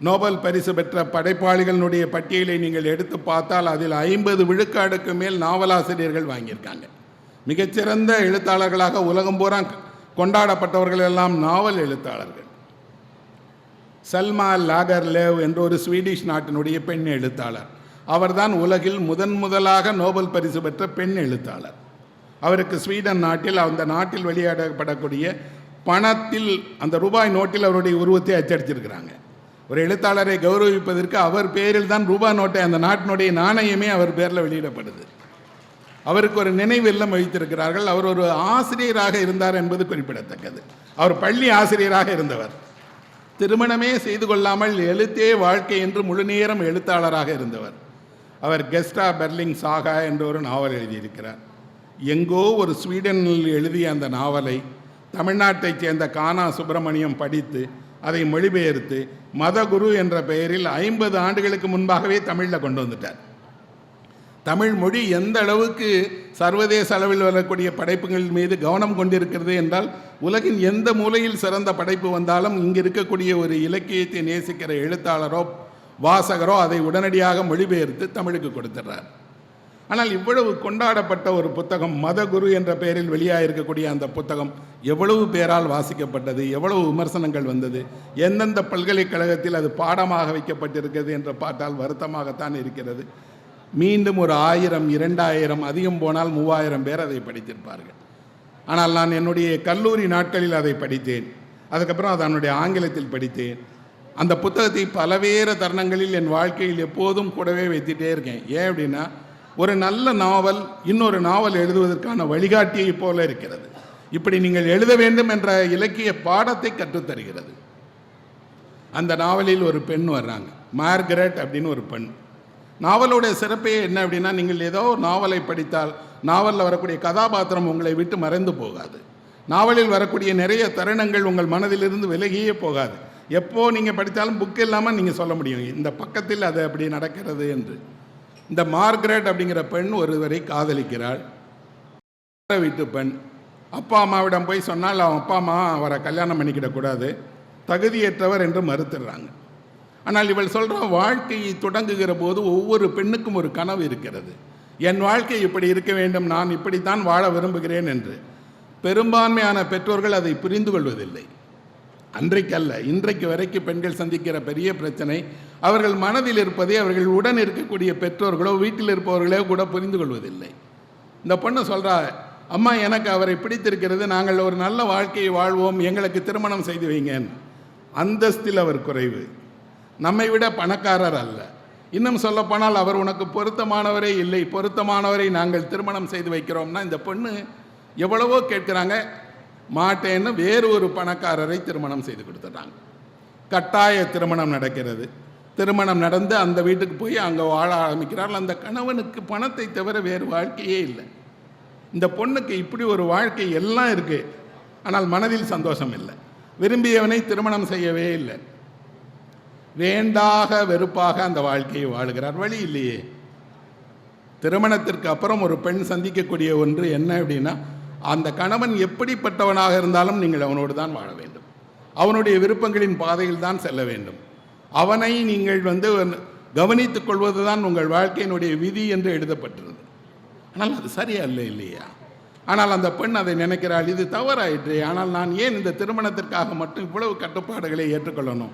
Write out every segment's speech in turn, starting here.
Nobel பரிசு பெற்ற படைப்பாளிகளுடைய பட்டியலை நீங்கள் எடுத்து பார்த்தால் அதில் 50 விழுக்காடுக்கு மேல் நாவலாசிரியர்கள் வாங்கியிருக்காங்க. மிகச்சிறந்த எழுத்தாளர்களாக உலகம் பூரா கொண்டாடப்பட்டவர்கள் எல்லாம் நாவல் எழுத்தாளர்கள். சல்மா லாகர்லேவ் என்ற ஒரு ஸ்வீடிஷ் நாட்டினுடைய பெண் எழுத்தாளர். அவர்தான் உலகில் முதலாக நோபல் பரிசு பெற்ற பெண் எழுத்தாளர். அவருக்கு ஸ்வீடன் நாட்டில் அந்த நாட்டில் வெளியிடப்படக்கூடிய பணத்தில் அந்த ரூபாய் நோட்டில் அவருடைய உருவத்தை அச்சடிச்சிருக்கிறாங்க. ஒரு எழுத்தாளரை கௌரவிப்பதற்கு அவர் பேரில் தான் ரூபாய் நோட்டை, அந்த நாட்டினுடைய நாணயமே அவர் பேரில் வெளியிடப்படுது. அவருக்கு ஒரு நினைவு இல்லம் வைத்திருக்கிறார்கள். அவர் ஒரு ஆசிரியராக இருந்தார் என்பது குறிப்பிடத்தக்கது. அவர் பள்ளி ஆசிரியராக இருந்தவர். திருமணமே செய்து கொள்ளாமல் எழுத்தே வாழ்க்கை என்று முழு நேரம் எழுத்தாளராக இருந்தவர். அவர் கெஸ்டா பெர்லிங் சாகா என்ற ஒரு நாவல் எழுதியிருக்கிறார். எங்கோ ஒரு ஸ்வீடனில் எழுதிய அந்த நாவலை தமிழ்நாட்டைச் சேர்ந்த கானா சுப்பிரமணியம் படித்து அதை மொழிபெயர்த்து மதகுரு என்ற பெயரில் 50 ஆண்டுகளுக்கு முன்பாகவே தமிழில் கொண்டு வந்துட்டார். தமிழ் மொழி எந்த அளவுக்கு சர்வதேச அளவில் வரக்கூடிய படைப்புகள் மீது கவனம் கொண்டிருக்கிறது என்றால், உலகின் எந்த மூலையில் சிறந்த படைப்பு வந்தாலும் இங்கு இருக்கக்கூடிய ஒரு இலக்கியத்தை நேசிக்கிற எழுத்தாளரோ வாசகரோ அதை உடனடியாக மொழிபெயர்த்து தமிழுக்கு கொடுத்துட்றார். ஆனால் இவ்வளவு கொண்டாடப்பட்ட ஒரு புத்தகம், மதகுரு என்ற பெயரில் வெளியாகிருக்கக்கூடிய அந்த புத்தகம் எவ்வளவு பேரால் வாசிக்கப்பட்டது, எவ்வளவு விமர்சனங்கள் வந்தது, எந்தெந்த பல்கலைக்கழகத்தில் அது பாடமாக வைக்கப்பட்டிருக்கிறது என்று பார்த்தால் வருத்தமாகத்தான் இருக்கிறது. மீண்டும் ஒரு 1000, 2000, அதிகம் போனால் 3000 பேர் அதை படித்திருப்பார்கள். ஆனால் நான் என்னுடைய கல்லூரி நாட்களில் அதை படித்தேன். அதுக்கப்புறம் அதனுடைய ஆங்கிலத்தில் படித்தேன். அந்த புத்தகத்தை பலவேறு தருணங்களில் என் வாழ்க்கையில் எப்போதும் கூடவே வைத்துட்டே இருக்கேன். ஏன் அப்படின்னா, ஒரு நல்ல நாவல் இன்னொரு நாவல் எழுதுவதற்கான வழிகாட்டியை போல இருக்கிறது. இப்படி நீங்கள் எழுத வேண்டும் என்ற இலக்கிய பாடத்தை கற்றுத்தருகிறது. அந்த நாவலில் ஒரு பெண் வர்றாங்க, மார்கரெட் அப்படின்னு ஒரு பெண். நாவலுடைய சிறப்பே என்ன அப்படின்னா, நீங்கள் ஏதோ ஒரு நாவலை படித்தால் நாவலில் வரக்கூடிய கதாபாத்திரம் உங்களை விட்டு மறைந்து போகாது. நாவலில் வரக்கூடிய நிறைய தருணங்கள் உங்கள் மனதிலிருந்து விலகியே போகாது. எப்போ நீங்கள் படித்தாலும் புக் இல்லாமல் நீங்கள் சொல்ல முடியும், இந்த பக்கத்தில் அது அப்படி நடக்கிறது என்று. இந்த மார்கரெட் அப்படிங்கிற பெண் ஒருவரை காதலிக்கிறாள். வீட்டு பெண். அப்பா அம்மாவிடம் போய் சொன்னால் அவன் அப்பா அம்மா அவரை கல்யாணம் பண்ணிக்கிடக்கூடாது, தகுதியற்றவர் என்று மறுத்துடுறாங்க. ஆனால் இவள் சொல்கிற வாழ்க்கையை தொடங்குகிற போது ஒவ்வொரு பெண்ணுக்கும் ஒரு கனவு இருக்கிறது. என் வாழ்க்கை இப்படி இருக்க வேண்டும், நான் இப்படித்தான் வாழ விரும்புகிறேன் என்று. பெரும்பான்மையான பெற்றோர்கள் அதை புரிந்து கொள்வதில்லை. அன்றைக்கல்ல, இன்றைக்கு வரைக்கும் பெண்கள் சந்திக்கிற பெரிய பிரச்சனை, அவர்கள் மனதில் இருப்பதை அவர்கள் உடன் இருக்கக்கூடிய பெற்றோர்களோ வீட்டில் இருப்பவர்களோ கூட புரிந்து கொள்வதில்லை. இந்த பொண்ணு சொல்கிறா, அம்மா எனக்கு அவரை பிடித்திருக்கிறது, நாங்கள் ஒரு நல்ல வாழ்க்கையை வாழ்வோம், எங்களுக்கு திருமணம் செய்து வைங்கன்னு. அந்தஸ்தில் அவர் குறைவு, நம்மை விட பணக்காரர் அல்ல. இன்னும் சொல்லப்போனால் அவர் உனக்கு பொருத்தமானவரே இல்லை, பொருத்தமானவரை நாங்கள் திருமணம் செய்து வைக்கிறோம்னா இந்த பொண்ணு எவ்வளவோ கேட்குறாங்க, மாட்டேன்னு வேறு ஒரு பணக்காரரை திருமணம் செய்து கொடுத்துட்டாங்க. கட்டாய திருமணம் நடக்கிறது. திருமணம் நடந்து அந்த வீட்டுக்கு போய் அங்கே வாழ ஆரம்பிக்கிறார்கள். அந்த கணவனுக்கு பணத்தை தவிர வேறு வாழ்க்கையே இல்லை. இந்த பொண்ணுக்கு இப்படி ஒரு வாழ்க்கை எல்லாம் இருக்குது, ஆனால் மனதில் சந்தோஷம் இல்லை. விரும்பியவனை திருமணம் செய்யவே இல்லை. வேண்டாக வெறுப்பாக அந்த வாழ்க்கையை வாழுகிறார். வழி இல்லையே. திருமணத்திற்கு அப்புறம் ஒரு பெண் சந்திக்கக்கூடிய ஒன்று என்ன அப்படின்னா, அந்த கணவன் எப்படிப்பட்டவனாக இருந்தாலும் நீங்கள் அவனோடு தான் வாழ வேண்டும், அவனுடைய விருப்பங்களின் பாதையில் தான் செல்ல வேண்டும், அவனை நீங்கள் கவனித்துக் கொள்வது தான் உங்கள் வாழ்க்கையினுடைய விதி என்று எழுதப்பட்டிருந்தது. ஆனால் அது சரியா இல்லை இல்லையா? ஆனால் அந்த பெண் அதை நினைக்கிறாள், இது தவறாயிற்று, ஆனால் நான் ஏன் இந்த திருமணத்திற்காக மட்டும் இவ்வளவு கட்டுப்பாடுகளை ஏற்றுக்கொள்ளணும்?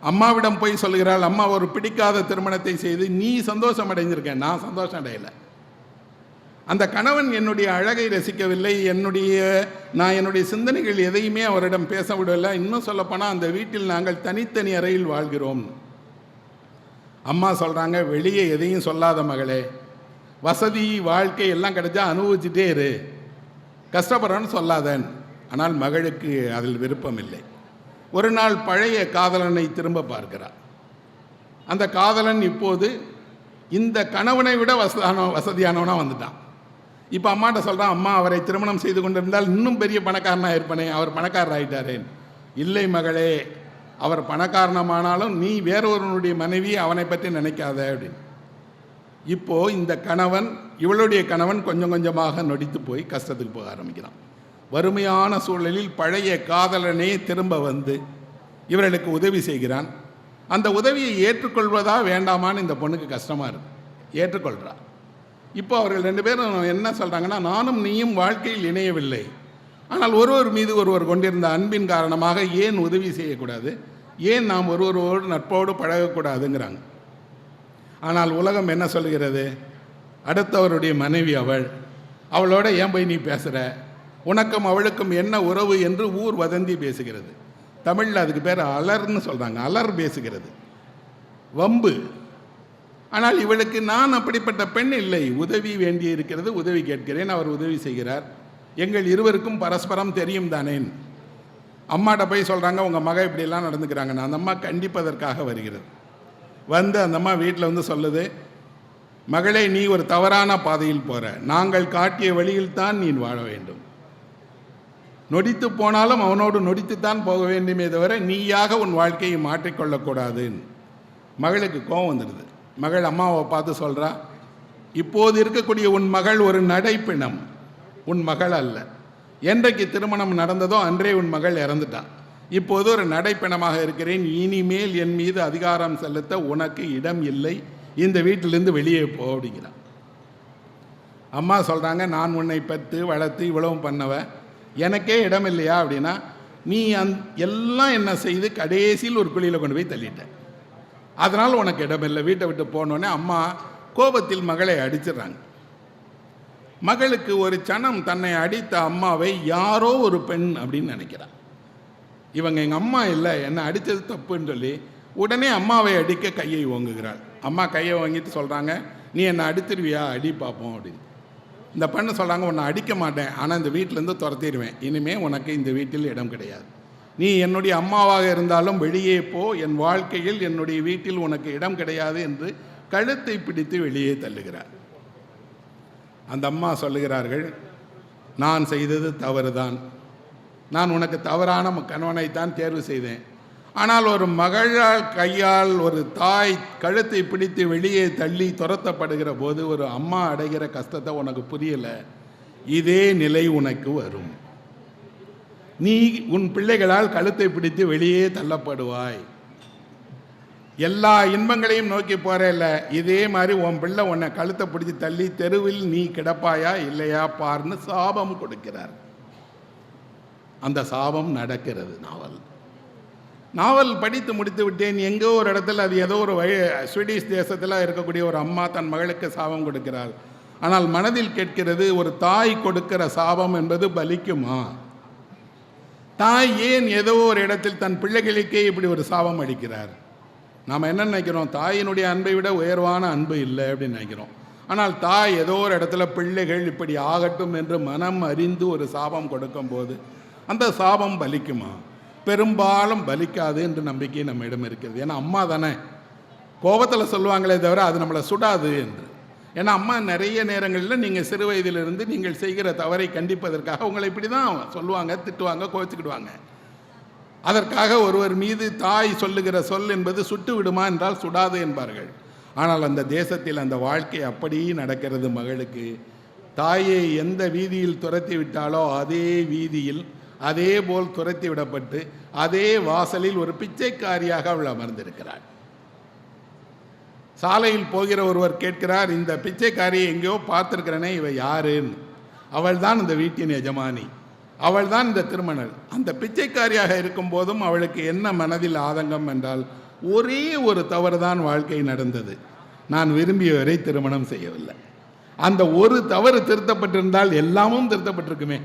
அம்மாவிடம் போய் சொல்கிறாள், அம்மா ஒரு பிடிக்காத திருமணத்தை செய்து நீ சந்தோஷம் அடைஞ்சிருக்கேன், நான் சந்தோஷம் அடையலை. அந்த கணவன் என்னுடைய அழகை ரசிக்கவில்லை, நான் என்னுடைய சிந்தனைகள் எதையுமே அவரிடம் பேச விடவில்லை. இன்னும் சொல்லப்போனால் அந்த வீட்டில் நாங்கள் தனித்தனி அறையில் வாழ்கிறோம். அம்மா சொல்கிறாங்க, வெளியே எதையும் சொல்லாத மகளே, வசதி வாழ்க்கை எல்லாம் கிடைச்சா அனுபவிச்சுட்டே இரு, கஷ்டப்படுறோன்னு சொல்லாதன். ஆனால் மகளுக்கு அதில் விருப்பம் இல்லை. ஒரு நாள் பழைய காதலனை திரும்ப பார்க்கிறார். அந்த காதலன் இப்போது இந்த கணவனை விட வசதியானவனாக வந்துட்டான். இப்போ அம்மாட்ட சொல்கிறான், அம்மா அவரை திருமணம் செய்து கொண்டிருந்தால் இன்னும் பெரிய பணக்காரனாக இருப்பனே, அவர் பணக்காரர் ஆகிட்டாரேன். இல்லை மகளே, அவர் பணக்காரனமானாலும் நீ வேறொருவனுடைய மனைவி, அவனை பற்றி நினைக்காத அப்படின்னு. இப்போது இந்த கணவன், இவளுடைய கணவன் கொஞ்சம் கொஞ்சமாக நொடித்து போய் கஷ்டத்துக்கு போக ஆரம்பிக்கிறான். வறுமையான சூழலில் பழைய காதலனே திரும்ப வந்து இவர்களுக்கு உதவி செய்கிறான். அந்த உதவியை ஏற்றுக்கொள்வதா வேண்டாமான்னு இந்த பொண்ணுக்கு கஷ்டமாக இருக்கு. ஏற்றுக்கொள்கிறா. இப்போ அவர்கள் 2 பேரும் என்ன சொல்கிறாங்கன்னா, நானும் நீயும் வாழ்க்கையில் இணையவில்லை, ஆனால் ஒருவர் மீது ஒருவர் கொண்டிருந்த அன்பின் காரணமாக ஏன் உதவி செய்யக்கூடாது, ஏன் நாம் ஒருவரோடு நட்போடு பழகக்கூடாதுங்கிறாங்க. ஆனால் உலகம் என்ன சொல்கிறது, அடுத்தவருடைய மனைவி அவளோட ஏன் போய் நீ பேசுகிற, உனக்கும் அவளுக்கும் என்ன உறவு என்று ஊர் வதந்தி பேசுகிறது. தமிழில் அதுக்கு பேர் அலர்னு சொல்கிறாங்க. அலர் பேசுகிறது, வம்பு. ஆனால் இவளுக்கு நான் அப்படிப்பட்ட பெண் இல்லை, உதவி வேண்டி இருக்கிறது, உதவி கேட்கிறேன், அவர் உதவி செய்கிறார், எங்கள் இருவருக்கும் பரஸ்பரம் தெரியும் தானேன். அம்மாட்ட போய் சொல்கிறாங்க, உங்கள் மக இப்படிலாம் நடந்துக்கிறாங்க. அந்த அம்மா கண்டிப்பதற்காக வருகிறது. வந்து அந்த அம்மா வீட்டில் வந்து சொல்லுது, மகளே, நீ ஒரு தவறான பாதையில் போகிற, நாங்கள் காட்டிய வழியில் தான் நீ வாழ வேண்டும், நொடித்து போனாலும் அவனோடு நொடித்துத்தான் போக வேண்டுமே தவிர நீயாக உன் வாழ்க்கையை மாற்றிக்கொள்ளக்கூடாதுன்னு. மகளுக்கு கோபம் வந்துடுது. மகள் அம்மாவை பார்த்து சொல்கிறா, இப்போது இருக்கக்கூடிய உன் மகள் ஒரு நடைப்பிணம், உன் மகள் அல்ல. என்றைக்கு திருமணம் நடந்ததோ அன்றே உன் மகள் இறந்துட்டான். இப்போது ஒரு நடைப்பிணமாக இருக்கிறேன், இனிமேல் என் மீது அதிகாரம் செலுத்த உனக்கு இடம் இல்லை, இந்த வீட்டிலிருந்து வெளியே போ அப்படிங்கிறான். அம்மா சொல்கிறாங்க, நான் உன்னை பெற்று வளர்த்து இவ்வளவும் பண்ணவ, எனக்கே இடம் இல்லையா அப்படின்னா, நீ எல்லாம் என்ன செய்து கடைசியில் ஒரு குழியில் கொண்டு போய் தள்ளிட்ட, அதனால் உனக்கு இடம் இல்லை, வீட்டை விட்டு போனோடனே அம்மா கோபத்தில் மகளை அடிச்சிடுறாங்க. மகளுக்கு ஒரு சனம் தன்னை அடித்த அம்மாவை யாரோ ஒரு பெண் அப்படின்னு நினைக்கிறான். இவங்க எங்கள் அம்மா இல்லை, என்னை அடித்தது தப்புன்னு சொல்லி உடனே அம்மாவை அடிக்க கையை ஓங்குகிறாள். அம்மா கையை வாங்கிட்டு சொல்கிறாங்க, நீ என்னை அடித்துருவியா, அடி பார்ப்போம் அப்படின்னு. இந்த பெண்ணு சொல்கிறாங்க, உன்னை அடிக்க மாட்டேன், ஆனால் இந்த வீட்டிலேருந்து துரத்திடுவேன், இனிமேல் உனக்கு இந்த வீட்டில் இடம் கிடையாது, நீ என்னுடைய அம்மாவாக இருந்தாலும் வெளியே போ, என் வாழ்க்கையில் என்னுடைய வீட்டில் உனக்கு இடம் கிடையாது என்று கழுத்தை பிடித்து வெளியே தள்ளுகிறார். அந்த அம்மா சொல்லுகிறார்கள், நான் செய்தது தவறுதான், நான் உனக்கு தவறான கணவனைத்தான் தேர்வு செய்தேன், ஆனால் ஒரு மகளால் கையால் ஒரு தாய் கழுத்தை பிடித்து வெளியே தள்ளி துரத்தப்படுகிற போது ஒரு அம்மா அடைகிற கஷ்டத்தை உனக்கு புரியலை, இதே நிலை உனக்கு வரும், நீ உன் பிள்ளைகளால் கழுத்தை பிடித்து வெளியே தள்ளப்படுவாய், எல்லா இன்பங்களையும் நோக்கி போறேல்ல, இதே மாதிரி உன் பிள்ளை உன்னை கழுத்தை பிடிச்சி தள்ளி தெருவில் நீ கிடப்பாயா இல்லையா பார்னு சாபம் கொடுக்கிறார். அந்த சாபம் நடக்கிறது. நாவல் படித்து முடித்து விட்டேன். எங்கோ ஒரு இடத்துல, அது ஏதோ ஒரு ஸ்வீடிஷ் தேசத்தில் இருக்கக்கூடிய ஒரு அம்மா தன் மகளுக்கு சாபம் கொடுக்கிறாள். ஆனால் மனதில் கேட்கிறது, ஒரு தாய் கொடுக்கிற சாபம் என்பது பலிக்குமா? தாய் ஏன் ஏதோ ஒரு இடத்தில் தன் பிள்ளைகளுக்கே இப்படி ஒரு சாபம் அளிக்கிறார்? நாம் என்ன நினைக்கிறோம், தாயினுடைய அன்பை விட உயர்வான அன்பு இல்லை அப்படின்னு நினைக்கிறோம். ஆனால் தாய் ஏதோ ஒரு இடத்துல பிள்ளைகள் இப்படி ஆகட்டும் என்று மனம் அறிந்து ஒரு சாபம் கொடுக்கும்போது அந்த சாபம் பலிக்குமா? பெரும்பாலும் பலிக்காது என்று நம்பிக்கை நம்மிடம் இருக்கிறது. ஏன்னா அம்மா தானே, கோபத்தில் சொல்லுவாங்களே தவிர அது நம்மளை சுடாது என்று. ஏன்னா அம்மா நிறைய நேரங்களில் நீங்கள் சிறு வயதிலிருந்து நீங்கள் செய்கிற தவறை கண்டிப்பதற்காக உங்களை இப்படி தான் சொல்லுவாங்க, திட்டுவாங்க, கோவிச்சுக்கிடுவாங்க. அதற்காக ஒருவர் மீது தாய் சொல்லுகிற சொல் என்பது சுட்டு விடுமா என்றால் சுடாது என்பார்கள். ஆனால் அந்த தேசத்தில் அந்த வாழ்க்கை அப்படி நடக்கிறது. மகளுக்கு தாயை எந்த வீதியில் துரத்தி விட்டாலோ அதே வீதியில் அதே போல் துரத்தி விடப்பட்டு அதே வாசலில் ஒரு பிச்சைக்காரியாக அவள் அமர்ந்திருக்கிறாள். சாலையில் போகிற ஒருவர் கேட்கிறார், இந்த பிச்சைக்காரியை எங்கேயோ பார்த்துருக்கிறனே, இவ யாருன்னு. அவள் தான் இந்த வீட்டின் எஜமானி, அவள் தான் இந்த திருமணல். அந்த பிச்சைக்காரியாக இருக்கும் போதும் அவளுக்கு என்ன மனதில் ஆதங்கம் என்றால், ஒரே ஒரு தவறு தான் வாழ்க்கை நடந்தது, நான் விரும்பியவரை திருமணம் செய்யவில்லை. அந்த ஒரு தவறு திருத்தப்பட்டிருந்தால் எல்லாமும் திருத்தப்பட்டிருக்குமே.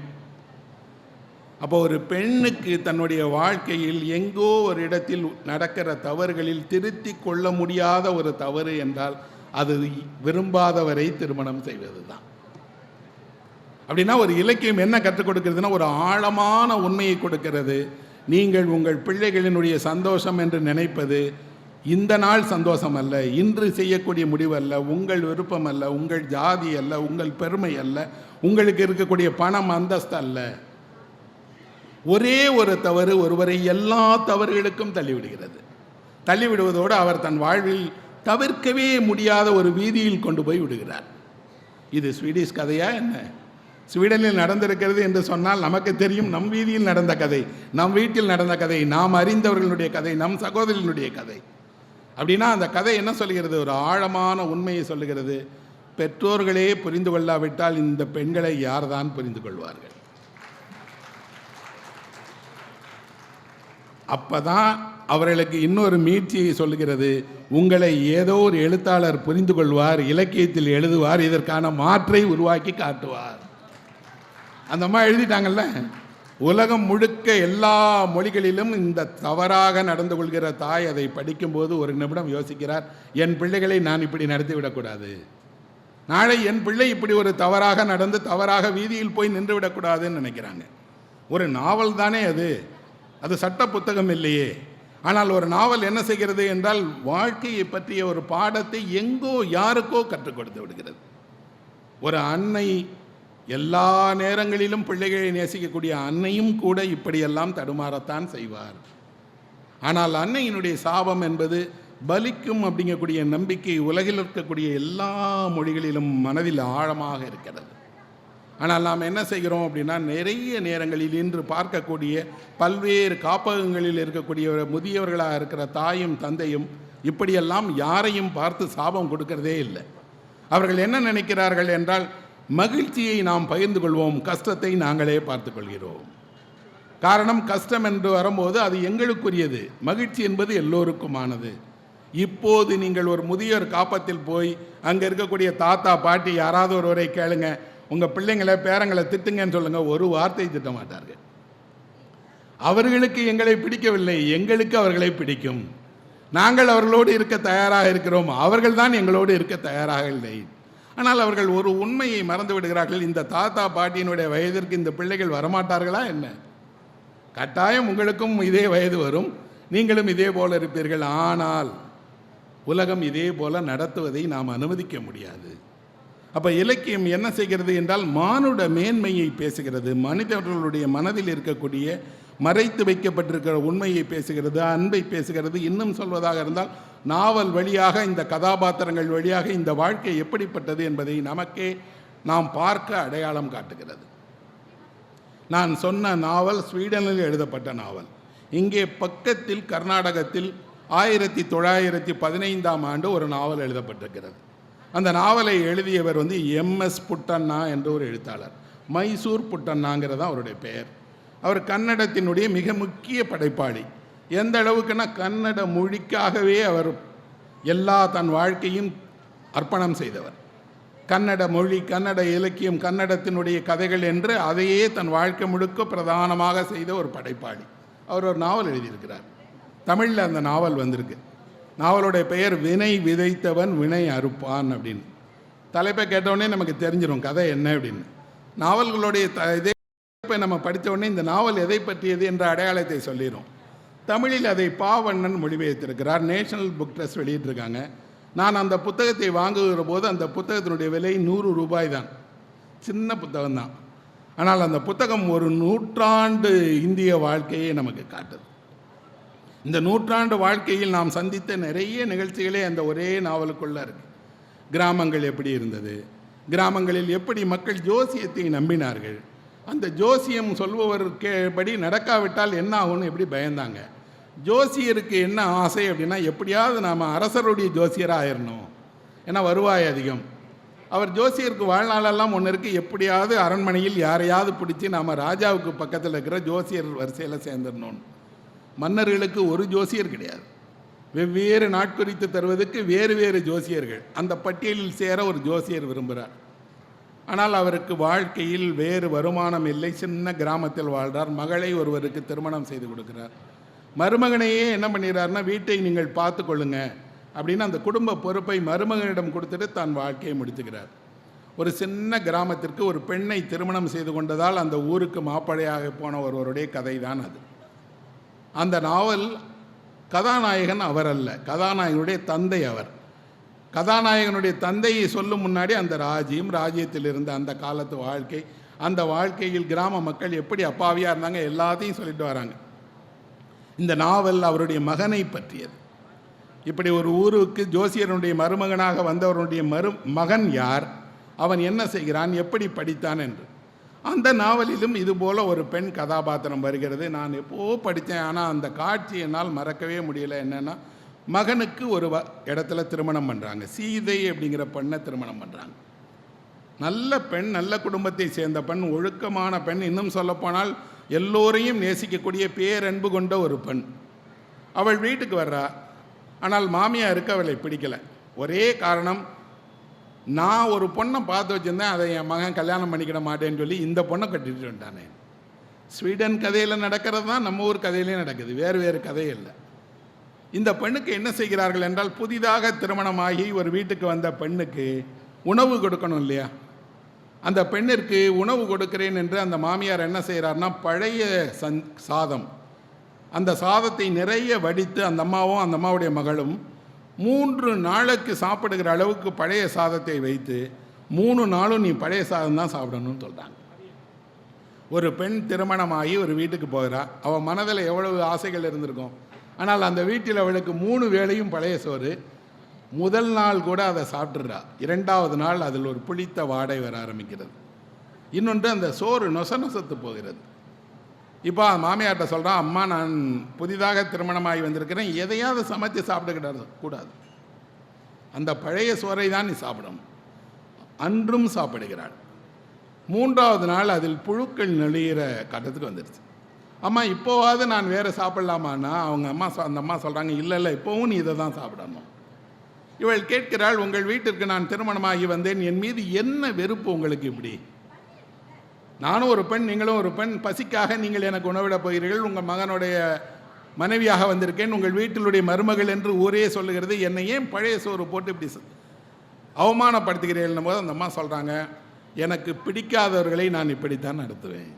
அப்போ ஒரு பெண்ணுக்கு தன்னுடைய வாழ்க்கையில் எங்கோ ஒரு இடத்தில் நடக்கிற தவறுகளில் திருத்தி கொள்ள முடியாத ஒரு தவறு என்றால் அது விரும்பாதவரை திருமணம் செய்வது தான். அப்படின்னா ஒரு இலக்கியம் என்ன கற்றுக் கொடுக்கிறதுனா, ஒரு ஆழமான உண்மையை கொடுக்கிறது. நீங்கள் உங்கள் பிள்ளைகளினுடைய சந்தோஷம் என்று நினைப்பது இந்த நாள் சந்தோஷம் அல்ல, இன்று செய்யக்கூடிய முடிவு அல்ல, உங்கள் விருப்பம் அல்ல, உங்கள் ஜாதி அல்ல, உங்கள் பெருமை அல்ல, உங்களுக்கு இருக்கக்கூடிய பணம் அந்தஸ்து அல்ல. ஒரே ஒரு தவறு ஒருவரை எல்லா தவறுகளுக்கும் தள்ளிவிடுகிறது. தள்ளிவிடுவதோடு அவர் தன் வாழ்வில் தவிர்க்கவே முடியாத ஒரு வீதியில் கொண்டு போய் விடுகிறார். இது ஸ்வீடிஷ் கதையா என்ன? ஸ்வீடனில் நடந்திருக்கிறது என்று சொன்னால் நமக்கு தெரியும். நம் வீதியில் நடந்த கதை, நம் வீட்டில் நடந்த கதை, நாம் அறிந்தவர்களுடைய கதை, நம் சகோதரனுடைய கதை. அப்படின்னா அந்த கதை என்ன சொல்லுகிறது? ஒரு ஆழமான உண்மையை சொல்லுகிறது. பெற்றோர்களே புரிந்து கொள்ளாவிட்டால் இந்த பெண்களை யார்தான் புரிந்து கொள்வார்கள்? அப்பதான் அவர்களுக்கு இன்னொரு மீட்சியை சொல்லுகிறது. உங்களை ஏதோ ஒரு எழுத்தாளர் புரிந்து கொள்வார், இலக்கியத்தில் எழுதுவார், இதற்கான மாற்றை உருவாக்கி காட்டுவார். அந்த அம்மா எழுதிட்டாங்கல்ல, உலகம் முழுக்க எல்லா மொழிகளிலும் இந்த தவறாக நடந்து கொள்கிற தாய் அதை படிக்கும்போது ஒரு நிமிடம் யோசிக்கிறார், என் பிள்ளைகளை நான் இப்படி நடத்திவிடக்கூடாது, நாளை என் பிள்ளை இப்படி ஒரு தவறாக நடந்து தவறாக வீதியில் போய் நின்று விடக்கூடாதுன்னு நினைக்கிறாங்க. ஒரு நாவல் தானே அது, அது சட்ட புத்தகம் இல்லையே. ஆனால் ஒரு நாவல் என்ன செய்கிறது என்றால் வாழ்க்கையை பற்றிய ஒரு பாடத்தை எங்கோ யாருக்கோ கற்றுக் கொடுத்து விடுகிறது. ஒரு அன்னை, எல்லா நேரங்களிலும் பிள்ளைகளை நேசிக்கக்கூடிய அன்னையும் கூட இப்படியெல்லாம் தடுமாறத்தான் செய்வார். ஆனால் அன்னையினுடைய சாபம் என்பது பலிக்கும் அப்படிங்கக்கூடிய நம்பிக்கை உலகில் இருக்கக்கூடிய எல்லா மொழிகளிலும் மனதில் ஆழமாக இருக்கிறது. ஆனால் நாம் என்ன செய்கிறோம் அப்படின்னா, நிறைய நேரங்களில் இன்று பார்க்கக்கூடிய பல்வேறு காப்பகங்களில் இருக்கக்கூடிய முதியவர்களாக இருக்கிற தாயும் தந்தையும் இப்படியெல்லாம் யாரையும் பார்த்து சாபம் கொடுக்கிறதே இல்லை. அவர்கள் என்ன நினைக்கிறார்கள் என்றால், மகிழ்ச்சியை நாம் பகிர்ந்து கொள்வோம், கஷ்டத்தை நாங்களே பார்த்து கொள்கிறோம். காரணம், கஷ்டம் என்று வரும்போது அது எங்களுக்குரியது, மகிழ்ச்சி என்பது எல்லோருக்குமானது. இப்போது நீங்கள் ஒரு முதியோர் காப்பத்தில் போய் அங்கே இருக்கக்கூடிய தாத்தா பாட்டி யாராவது ஒருவரை கேளுங்க, உங்கள் பிள்ளைங்களை பேரங்களை திட்டுங்கன்னு சொல்லுங்கள், ஒரு வார்த்தை திட்ட மாட்டார்கள். அவர்களுக்கு எங்களை பிடிக்கவில்லை, எங்களுக்கு அவர்களை பிடிக்கும். நாங்கள் அவர்களோடு இருக்க தயாராக இருக்கிறோம், அவர்கள் தான் எங்களோடு இருக்க தயாராக இல்லை. ஆனால் அவர்கள் ஒரு உண்மையை மறந்து விடுகிறார்கள். இந்த தாத்தா பாட்டியினுடைய வயதிற்கு இந்த பிள்ளைகள் வரமாட்டார்களா என்ன? கட்டாயம் உங்களுக்கும் இதே வயது வரும், நீங்களும் இதே போல இருப்பீர்கள். ஆனால் உலகம் இதே போல நடத்துவதை நாம் அனுமதிக்க முடியாது. அப்போ இலக்கியம் என்ன செய்கிறது என்றால், மானுட மேன்மையை பேசுகிறது, மனிதர்களுடைய மனதில் இருக்கக்கூடிய மறைத்து வைக்கப்பட்டிருக்கிற உண்மையை பேசுகிறது, அன்பை பேசுகிறது. இன்னும் சொல்வதாக இருந்தால், நாவல் வழியாக, இந்த கதாபாத்திரங்கள் வழியாக இந்த வாழ்க்கை எப்படிப்பட்டது என்பதை நமக்கே நாம் பார்க்க அடையாளம் காட்டுகிறது. நான் சொன்ன நாவல் ஸ்வீடனில் எழுதப்பட்ட நாவல். இங்கே பக்கத்தில் கர்நாடகத்தில் 1915ஆம் ஆண்டு ஒரு நாவல் எழுதப்பட்டிருக்கிறது. அந்த நாவலை எழுதியவர் எம்எஸ் புட்டண்ணா என்ற ஒரு எழுத்தாளர். மைசூர் புட்டண்ணாங்கிறது அவருடைய பெயர். அவர் கன்னடத்தினுடைய மிக முக்கிய படைப்பாளி. எந்த அளவுக்குன்னா, கன்னட மொழிக்காகவே அவர் எல்லா தன் வாழ்க்கையும் அர்ப்பணம் செய்தவர். கன்னட மொழி, கன்னட இலக்கியம், கன்னடத்தினுடைய கதைகள் என்று அதையே தன் வாழ்க்கை முழுக்க பிரதானமாக செய்த ஒரு படைப்பாளி. அவர் ஒரு நாவல் எழுதியிருக்கிறார். தமிழில் அந்த நாவல் வந்திருக்கு. நாவலுடைய பெயர் வினை விதைத்தவன் வினை அறுப்பான் அப்படின்னு. தலைப்பை கேட்டவுடனே நமக்கு தெரிஞ்சிடும் கதை என்ன அப்படின்னு. நாவல்களுடைய இதே நம்ம படித்த உடனே இந்த நாவல் எதை பற்றியது என்ற அடையாளத்தை சொல்லிடும். தமிழில் அதை பாவண்ணன் மொழிபெயர்த்திருக்கிறார். நேஷனல் புக் ட்ரஸ்ட் வெளியிட்டிருக்காங்க. நான் அந்த புத்தகத்தை வாங்குகிற போது அந்த புத்தகத்தினுடைய விலை 100 ரூபாய் தான். சின்ன புத்தகம் தான். ஆனால் அந்த புத்தகம் ஒரு நூற்றாண்டு இந்திய வாழ்க்கையை நமக்கு காட்டுது. இந்த நூற்றாண்டு வாழ்க்கையில் நாம் சந்தித்த நிறைய நிகழ்ச்சிகளே அந்த ஒரே நாவலுக்குள்ளே இருக்கு. கிராமங்கள் எப்படி இருந்தது, கிராமங்களில் எப்படி மக்கள் ஜோசியத்தை நம்பினார்கள், அந்த ஜோசியம் சொல்பவருக்கேபடி நடக்காவிட்டால் என்ன ஆகும்னு எப்படி பயந்தாங்க, ஜோசியருக்கு என்ன ஆசை அப்படின்னா, எப்படியாவது நாம் அரசருடைய ஜோசியராக ஆயிடணும், ஏன்னா வருவாய் அதிகம். அவர் ஜோசியருக்கு வாழ்நாளெல்லாம் ஒன்று இருக்குது, எப்படியாவது அரண்மனையில் யாரையாவது பிடிச்சி நாம் ராஜாவுக்கு பக்கத்தில் இருக்கிற ஜோசியர் வரிசையில் சேர்ந்துடணும். மன்னர்களுக்கு ஒரு ஜோசியர் கிடையாது, வெவ்வேறு நாட்குறித்து தருவதற்கு வேறு வேறு ஜோசியர்கள். அந்த பட்டியலில் சேர ஒரு ஜோசியர் விரும்புகிறார். ஆனால் அவருக்கு வாழ்க்கையில் வேறு வருமானம் இல்லை, சின்ன கிராமத்தில் வாழ்கிறார். மகளை ஒருவருக்கு திருமணம் செய்து கொடுக்கிறார். மருமகனையே என்ன பண்ணிடுறாருன்னா, வீட்டை நீங்கள் பார்த்து கொள்ளுங்க அப்படின்னு அந்த குடும்ப பொறுப்பை மருமகனிடம் கொடுத்துட்டு தான் வாழ்க்கையை முடித்துக்கிறார். ஒரு சின்ன கிராமத்திற்கு ஒரு பெண்ணை திருமணம் செய்து கொண்டதால் அந்த ஊருக்கு மாப்பிள்ளையாக போன ஒருவருடைய கதை தான் அது. அந்த நாவல் கதாநாயகன் அவர் அல்ல, கதாநாயகனுடைய தந்தை அவர். கதாநாயகனுடைய தந்தையை சொல்லும் முன்னாடி அந்த ராஜ்யத்தில் இருந்த அந்த காலத்து வாழ்க்கை, அந்த வாழ்க்கையில் கிராம மக்கள் எப்படி அப்பாவியாக இருந்தாங்க எல்லாத்தையும் சொல்லிட்டு வராங்க. இந்த நாவல் அவருடைய மகனை பற்றியது. இப்படி ஒரு ஊருக்கு ஜோசியனுடைய மருமகனாக வந்தவருடைய மகன் யார், அவன் என்ன செய்கிறான், எப்படி படித்தான் என்று. அந்த நாவலிலும் இதுபோல் ஒரு பெண் கதாபாத்திரம் வருகிறது. நான் எப்போ படித்தேன், ஆனால் அந்த காட்சி என்னால் மறக்கவே முடியலை. என்னென்னா, மகனுக்கு ஒரு இடத்துல திருமணம் பண்ணுறாங்க. சீதை அப்படிங்கிற பெண்ணை திருமணம் பண்ணுறாங்க. நல்ல பெண், நல்ல குடும்பத்தை சேர்ந்த பெண், ஒழுக்கமான பெண், இன்னும் சொல்லப்போனால் எல்லோரையும் நேசிக்கக்கூடிய பேரன்பு கொண்ட ஒரு பெண். அவள் வீட்டுக்கு வர்றா. ஆனால் மாமியாருக்கு அவளை பிடிக்கலை. ஒரே காரணம், நான் ஒரு பொண்ணை பார்த்து வச்சுருந்தேன், அதை என் மகன் கல்யாணம் பண்ணிக்கிட மாட்டேன்னு சொல்லி இந்த பொண்ணை கட்டிட்டு வந்துட்டானே. ஸ்வீடன் கதையில் நடக்கிறது தான் நம்ம ஊர் கதையிலையும் நடக்குது, வேறு வேறு கதை இல்லை. இந்த பெண்ணுக்கு என்ன செய்கிறார்கள் என்றால், புதிதாக திருமணமாகி ஒரு வீட்டுக்கு வந்த பெண்ணுக்கு உணவு கொடுக்கணும் இல்லையா? அந்த பெண்ணிற்கு உணவு கொடுக்கிறேன் என்று அந்த மாமியார் என்ன செய்கிறார்னா, பழைய சாதம், அந்த சாதத்தை நிறைய வடித்து அந்த அம்மாவும் அந்த அம்மாவுடைய மகளும் 3 நாளுக்கு சாப்பிடுகிற அளவுக்கு பழைய சாதத்தை வைத்து 3 நாளும் நீ பழைய சாதம் தான் சாப்பிடணும்னு சொல்கிறாங்க. ஒரு பெண் திருமணமாகி ஒரு வீட்டுக்கு போகிறா. அவள் மனதில் எவ்வளவு ஆசைகள் இருந்திருக்கும். ஆனால் அந்த வீட்டில் அவளுக்கு 3 வேளையும் பழைய சோறு. முதல் நாள் கூட அதை சாப்பிட்றா. 2வது நாள் அதில் ஒரு புளித்த வாடை வர ஆரம்பிக்கிறது. இன்னொன்று, அந்த சோறு நொசத்து போகிறது. இப்போ மாமியார்கிட்ட சொல்கிறான், அம்மா நான் புதிதாக திருமணமாகி வந்திருக்கிறேன், எதையாவது சமைச்சு சாப்பிட கூடாது, அந்த பழைய சோறை தான் நீ சாப்பிடணும். அன்றும் சாப்பிடுகிறாள். 3வது நாள் அதில் புழுக்கள் நெளிகிற கட்டத்துக்கு வந்துடுச்சு. அம்மா இப்போவாவது நான் வேறு சாப்பிட்லாமான்னா அந்த அம்மா சொல்கிறாங்க, இல்லை இப்போவும் நீ இதை தான் சாப்பிடணும். இவள் கேட்கிறாள், உங்கள் வீட்டிற்கு நான் திருமணமாகி வந்தேன், என் மீது என்ன வெறுப்பு உங்களுக்கு? இப்படி நானும் ஒரு பெண், நீங்களும் ஒரு பெண், பசிக்காக நீங்கள் எனக்கு உணவிடப் போகிறீர்கள், உங்கள் மகனுடைய மனைவியாக வந்திருக்கேன், உங்கள் வீட்டிலுடைய மருமகள் என்று ஊரே சொல்லுகிறது, என்னை ஏன் பழைய சோறு போட்டு இப்படி அவமானப்படுத்துகிறீர்கள் போது அந்த அம்மா சொல்கிறாங்க, எனக்கு பிடிக்காதவர்களை நான் இப்படித்தான் நடத்துவேன்.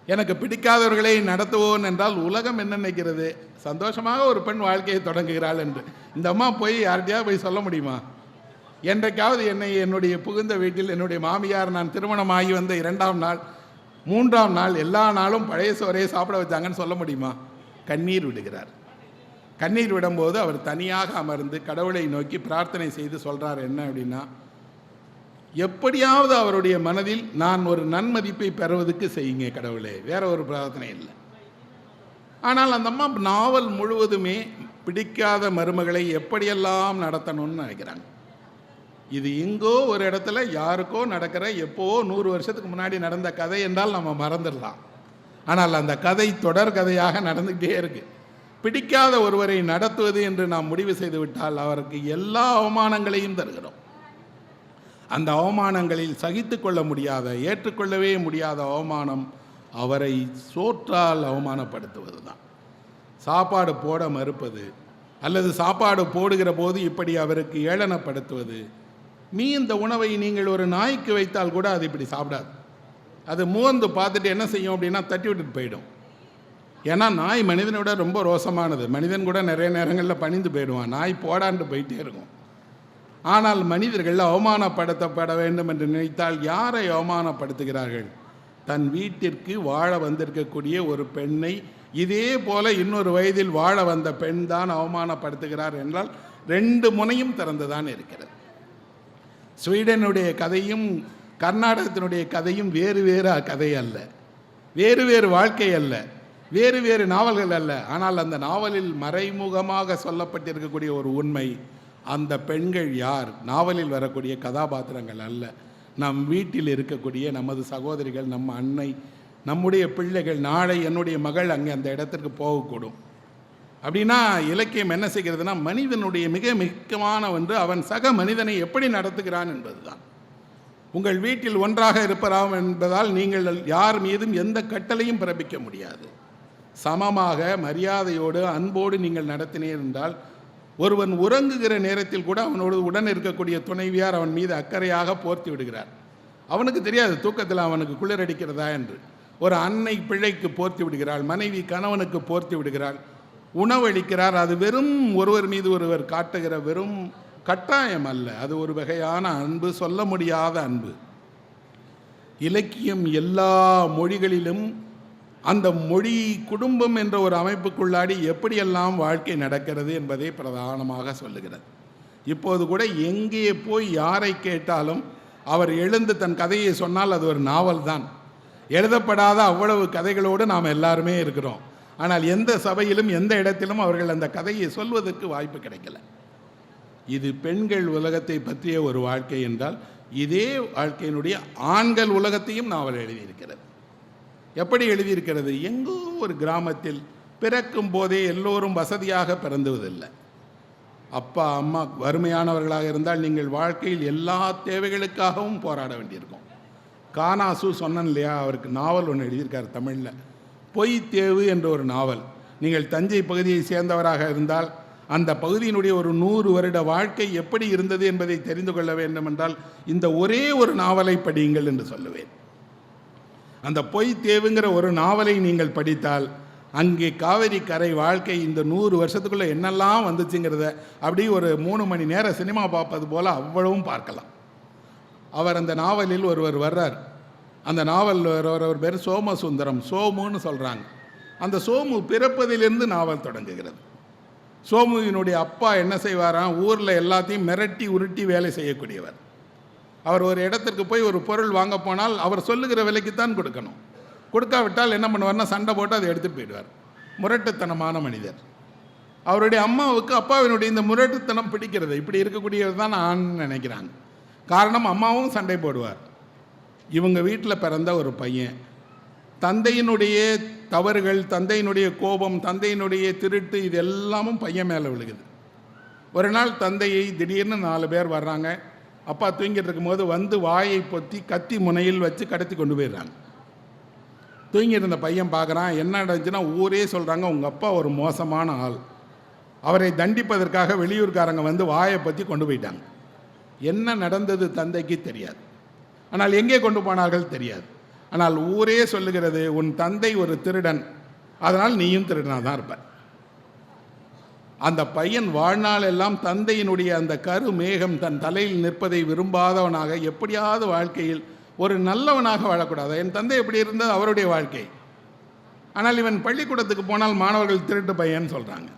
எனக்கு பிடிக்காதவர்களை நடத்துவோன் என்றால் உலகம் என்ன நினைக்கிறது? சந்தோஷமாக ஒரு பெண் வாழ்க்கையை தொடங்குகிறாள் என்று இந்த அம்மா போய் யார்கிட்டயாவது போய் சொல்ல முடியுமா? என்றைக்காவது என்னுடைய புகுந்த வீட்டில் என்னுடைய மாமியார் நான் திருமணமாகி வந்த 2ஆம் நாள் 3ஆம் நாள் எல்லா நாளும் பழைய சோறையை சாப்பிட வச்சாங்கன்னு சொல்ல முடியுமா? கண்ணீர் விடுகிறார். கண்ணீர் விடும்போது அவர் தனியாக அமர்ந்து கடவுளை நோக்கி பிரார்த்தனை செய்து சொல்கிறார். என்ன அப்படின்னா, எப்படியாவது அவருடைய மனதில் நான் ஒரு நன்மதிப்பை பெறுவதற்கு செய்யுங்க கடவுளே, வேற ஒரு பிரார்த்தனை இல்லை. ஆனால் அந்த அம்மா நாவல் முழுவதுமே பிடிக்காத மருமகளை எப்படியெல்லாம் நடத்தணும்னு நினைக்கிறாங்க. இது எங்கோ ஒரு இடத்துல யாருக்கோ நடக்கிற, எப்போ 100 வருஷத்துக்கு முன்னாடி நடந்த கதை என்றால் நம்ம மறந்துடலாம். ஆனால் அந்த கதை தொடர் கதையாக நடந்துகிட்டே இருக்கு. பிடிக்காத ஒருவரை நடத்துவது என்று நாம் முடிவு செய்து விட்டால் அவருக்கு எல்லா அவமானங்களையும் தருகிறோம். அந்த அவமானங்களில் சகித்து கொள்ள முடியாத, ஏற்றுக்கொள்ளவே முடியாத அவமானம் அவரை சோற்றால் அவமானப்படுத்துவது தான். சாப்பாடு போட மறுப்பது, அல்லது சாப்பாடு போடுகிற போது இப்படி அவருக்கு ஏளனப்படுத்துவது. இந்த உணவை நீங்கள் ஒரு நாய்க்கு வைத்தால் கூட அது இப்படி சாப்பிடாது. அது மோந்து பார்த்துட்டு என்ன செய்யும் அப்படின்னா தட்டி விட்டுட்டு போயிடும். ஏன்னா நாய் மனிதனை விட ரொம்ப ரோசமானது. மனிதன் கூட நிறைய நேரங்களில் பணிந்து போயிடுவான், நாய் போடாண்டு போயிட்டே இருக்கும். ஆனால் மனிதர்கள் அவமானப்படுத்தப்பட வேண்டும் என்று நினைத்தால் யாரை அவமானப்படுத்துகிறார்கள்? தன் வீட்டிற்கு வாழ வந்திருக்கக்கூடிய ஒரு பெண்ணை இதே போல இன்னொரு வயதில் வாழ வந்த பெண் தான் அவமானப்படுத்துகிறார் என்றால் 2 முனையும் திறந்துதான் இருக்கிறது. ஸ்வீடனுடைய கதையும் கர்நாடகத்தினுடைய கதையும் வேறு வேறு கதை அல்ல, வேறு வேறு வாழ்க்கை அல்ல, வேறு வேறு நாவல்கள் அல்ல. ஆனால் அந்த நாவலில் மறைமுகமாக சொல்லப்பட்டிருக்கக்கூடிய ஒரு உண்மை, அந்த பெண்கள் யார்? நாவலில் வரக்கூடிய கதாபாத்திரங்கள் அல்ல, நம் வீட்டில் இருக்கக்கூடிய நமது சகோதரிகள், நம்ம அன்னை, நம்முடைய பிள்ளைகள். நாளை என்னுடைய மகள் அங்கே அந்த இடத்திற்கு போகக்கூடும். அப்படின்னா இலக்கியம் என்ன செய்கிறதுனா, மனிதனுடைய மிக முக்கியமான ஒன்று அவன் சக மனிதனை எப்படி நடத்துகிறான் என்பதுதான். உங்கள் வீட்டில் ஒன்றாக இருப்பதாம் என்பதால் நீங்கள் யார் மீதும் எந்த கட்டளையும் பிறப்பிக்க முடியாது. சமமாக மரியாதையோடு அன்போடு நீங்கள் நடத்தினீர் என்றால், ஒருவன் உறங்குகிற நேரத்தில் கூட அவனோடு உடன் இருக்கக்கூடிய துணைவியார் அவன் மீது அக்கறையாக போர்த்தி விடுகிறார். அவனுக்கு தெரியாது தூக்கத்தில் அவனுக்கு குளிரடிக்கிறதா என்று. ஒரு அன்னை பிள்ளைக்கு போர்த்தி விடுகிறாள், மனைவி கணவனுக்கு போர்த்தி விடுகிறாள், உணவளிக்கிறார். அது வெறும் ஒருவர் மீது ஒருவர் காட்டுகிற வெறும் கட்டாயம் அல்ல, அது ஒரு வகையான அன்பு, சொல்ல முடியாத அன்பு. இலக்கியம் எல்லா மொழிகளிலும் அந்த மொழி குடும்பம் என்ற ஒரு அமைப்புக்குள்ளாடி எப்படியெல்லாம் வாழ்க்கை நடக்கிறது என்பதை பிரதானமாக சொல்லுகிறது. இப்போது கூட எங்கே போய் யாரை கேட்டாலும் அவர் எழுந்து தன் கதையை சொன்னால் அது ஒரு நாவல் தான். எழுதப்படாத அவ்வளவு கதைகளோடு நாம் எல்லாருமே இருக்கிறோம். ஆனால் எந்த சபையிலும் எந்த இடத்திலும் அவர்கள் அந்த கதையை சொல்வதற்கு வாய்ப்பு கிடைக்கல. இது பெண்கள் உலகத்தை பற்றிய ஒரு வாழ்க்கை என்றால், இதே வாழ்க்கையினுடைய ஆண்கள் உலகத்தையும் நாவல் எழுதியிருக்கிறது. எப்படி எழுதியிருக்கிறது? எங்கோ ஒரு கிராமத்தில் பிறக்கும் போதே எல்லோரும் வசதியாக பிறந்துவதில்லை. அப்பா அம்மா வறுமையானவர்களாக இருந்தால் நீங்கள் வாழ்க்கையில் எல்லா தேவைகளுக்காகவும் போராட வேண்டியிருக்கும். கானாசு சொன்னேன் இல்லையா, அவருக்கு நாவல் ஒன்று எழுதியிருக்கார் தமிழில், பொய் தேவு என்ற ஒரு நாவல். நீங்கள் தஞ்சை பகுதியை சேர்ந்தவராக இருந்தால் அந்த பகுதியினுடைய ஒரு 100 வருட வாழ்க்கை எப்படி இருந்தது என்பதை தெரிந்து கொள்ள வேண்டும் என்றால் இந்த ஒரே ஒரு நாவலை படியுங்கள் என்று சொல்லுவேன். அந்த பொய் தேவுங்கிற ஒரு நாவலை நீங்கள் படித்தால் அங்கே காவிரி கரை வாழ்க்கை இந்த 100 வருஷத்துக்குள்ளே என்னெல்லாம் வந்துச்சுங்கிறத அப்படி ஒரு 3 மணி நேரம் சினிமா பார்ப்பது போல் அவ்வளவும் பார்க்கலாம். அவர் அந்த நாவலில் ஒருவர் வர்றார். அந்த நாவல் ஒரு பேர் சோமசுந்தரம், சோமுன்னு சொல்கிறாங்க. அந்த சோமு பிறப்பதிலிருந்து நாவல் தொடங்குகிறது. சோமுவினுடைய அப்பா என்ன செய்வாராம், ஊரில் எல்லாத்தையும் மிரட்டி உருட்டி வேலை செய்யக்கூடியவர். அவர் ஒரு இடத்திற்கு போய் ஒரு பொருள் வாங்க போனால் அவர் சொல்லுகிற விலைக்குத்தான் கொடுக்கணும். கொடுக்காவிட்டால் என்ன பண்ணுவார்னா சண்டை போட்டு அதை எடுத்துகிட்டு போயிடுவார். முரட்டுத்தனமான மனிதர். அவருடைய அம்மாவுக்கு அப்பாவினுடைய இந்த முரட்டுத்தனம் பிடிக்கிறது. இப்படி இருக்கக்கூடியவர் தான் நான் நினைக்கிறாங்க. காரணம், அம்மாவும் சண்டை போடுவார். இவங்க வீட்டில் பிறந்த ஒரு பையன், தந்தையினுடைய தவறுகள், தந்தையினுடைய கோபம், தந்தையினுடைய திருட்டு, இது எல்லாமும் பையன் மேலே விழுகுது. ஒரு நாள் தந்தையை திடீர்னு 4 பேர் வர்றாங்க. அப்பா தூங்கிட்டு இருக்கும்போது வந்து வாயை பொத்தி கத்தி முனையில் வச்சு கடத்தி கொண்டு போயிடுறாங்க. தூங்கிட்டு இருந்த பையன் பார்க்குறான், என்ன நடந்துச்சுன்னா ஊரே சொல்கிறாங்க உங்கள் அப்பா ஒரு மோசமான ஆள், அவரை தண்டிப்பதற்காக வெளியூர்காரங்க வந்து வாயை பற்றி கொண்டு போயிட்டாங்க. என்ன நடந்தது தந்தைக்கு தெரியாது, ஆனால் எங்கே கொண்டு போனார்கள் தெரியாது. ஆனால் ஊரே சொல்லுகிறது உன் தந்தை ஒரு திருடன், அதனால் நீயும் திருடனாக தான் இருப்ப. அந்த பையன் வாழ்நாள் எல்லாம் தந்தையினுடைய அந்த கரு மேகம் தன் தலையில் நிற்பதை விரும்பாதவனாக, எப்படியாவது வாழ்க்கையில் ஒரு நல்லவனாக வாழக்கூடாது. என் தந்தை எப்படி இருந்தது அவருடைய வாழ்க்கை. ஆனால் இவன் பள்ளிக்கூடத்துக்கு போனால் மாணவர்கள் திருட்டு பையன் சொல்கிறாங்க.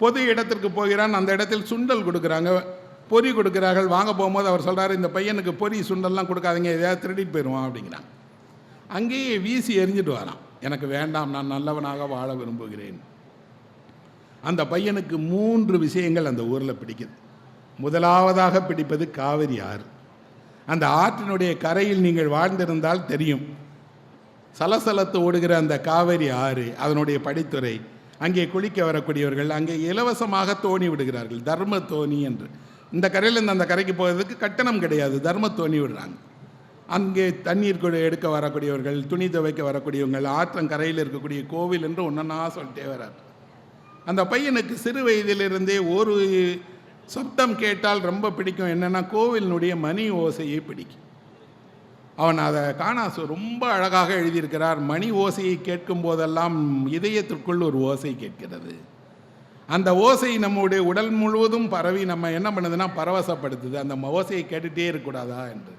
பொது இடத்திற்கு போகிறான், அந்த இடத்தில் சுண்டல் கொடுக்குறாங்க, பொறி கொடுக்குறார்கள். வாங்க போகும்போது அவர் சொல்கிறார், இந்த பையனுக்கு பொறி சுண்டல்லாம் கொடுக்காதீங்க, எதையாவது திருடிட்டு போயிடுவான் அப்படிங்கிறாங்க. அங்கேயே வீசி எரிஞ்சிட்டு வரான், எனக்கு வேண்டாம், நான் நல்லவனாக வாழ விரும்புகிறேன். அந்த பையனுக்கு 3 விஷயங்கள் அந்த ஊரில் பிடிக்குது. முதலாவதாக பிடிப்பது காவிரி ஆறு. அந்த ஆற்றினுடைய கரையில் நீங்கள் வாழ்ந்திருந்தால் தெரியும், சலசலத்து ஓடுகிற அந்த காவிரி ஆறு, அதனுடைய படித்துறை, அங்கே குளிக்க வரக்கூடியவர்கள் அங்கே இலவசமாக தோணி விடுகிறார்கள், தர்ம தோணி என்று. இந்த கரையிலேருந்து அந்த கரைக்கு போகிறதுக்கு கட்டணம் கிடையாது, தர்ம தோணி விடுறாங்க. அங்கே தண்ணீர் எடுக்க வரக்கூடியவர்கள், துணி துவைக்க வரக்கூடியவர்கள், ஆற்றங்கரையில் இருக்கக்கூடிய கோவில் என்று ஒன்றா சொல்லிட்டே வரார். அந்த பையனுக்கு சிறு வயதிலிருந்தே ஒரு சப்தம் கேட்டால் ரொம்ப பிடிக்கும். என்னென்னா கோவிலினுடைய மணி ஓசையை பிடிக்கும். அவன் அதை காணாசு ரொம்ப அழகாக எழுதியிருக்கிறார். மணி ஓசையை கேட்கும் போதெல்லாம் இதயத்திற்குள் ஒரு ஓசை கேட்கிறது. அந்த ஓசை நம்முடைய உடல் முழுவதும் பரவி நம்ம என்ன பண்ணுதுன்னா பரவசப்படுத்துது. அந்த ஓசையை கேட்டுகிட்டே இருக்கக்கூடாதா என்று.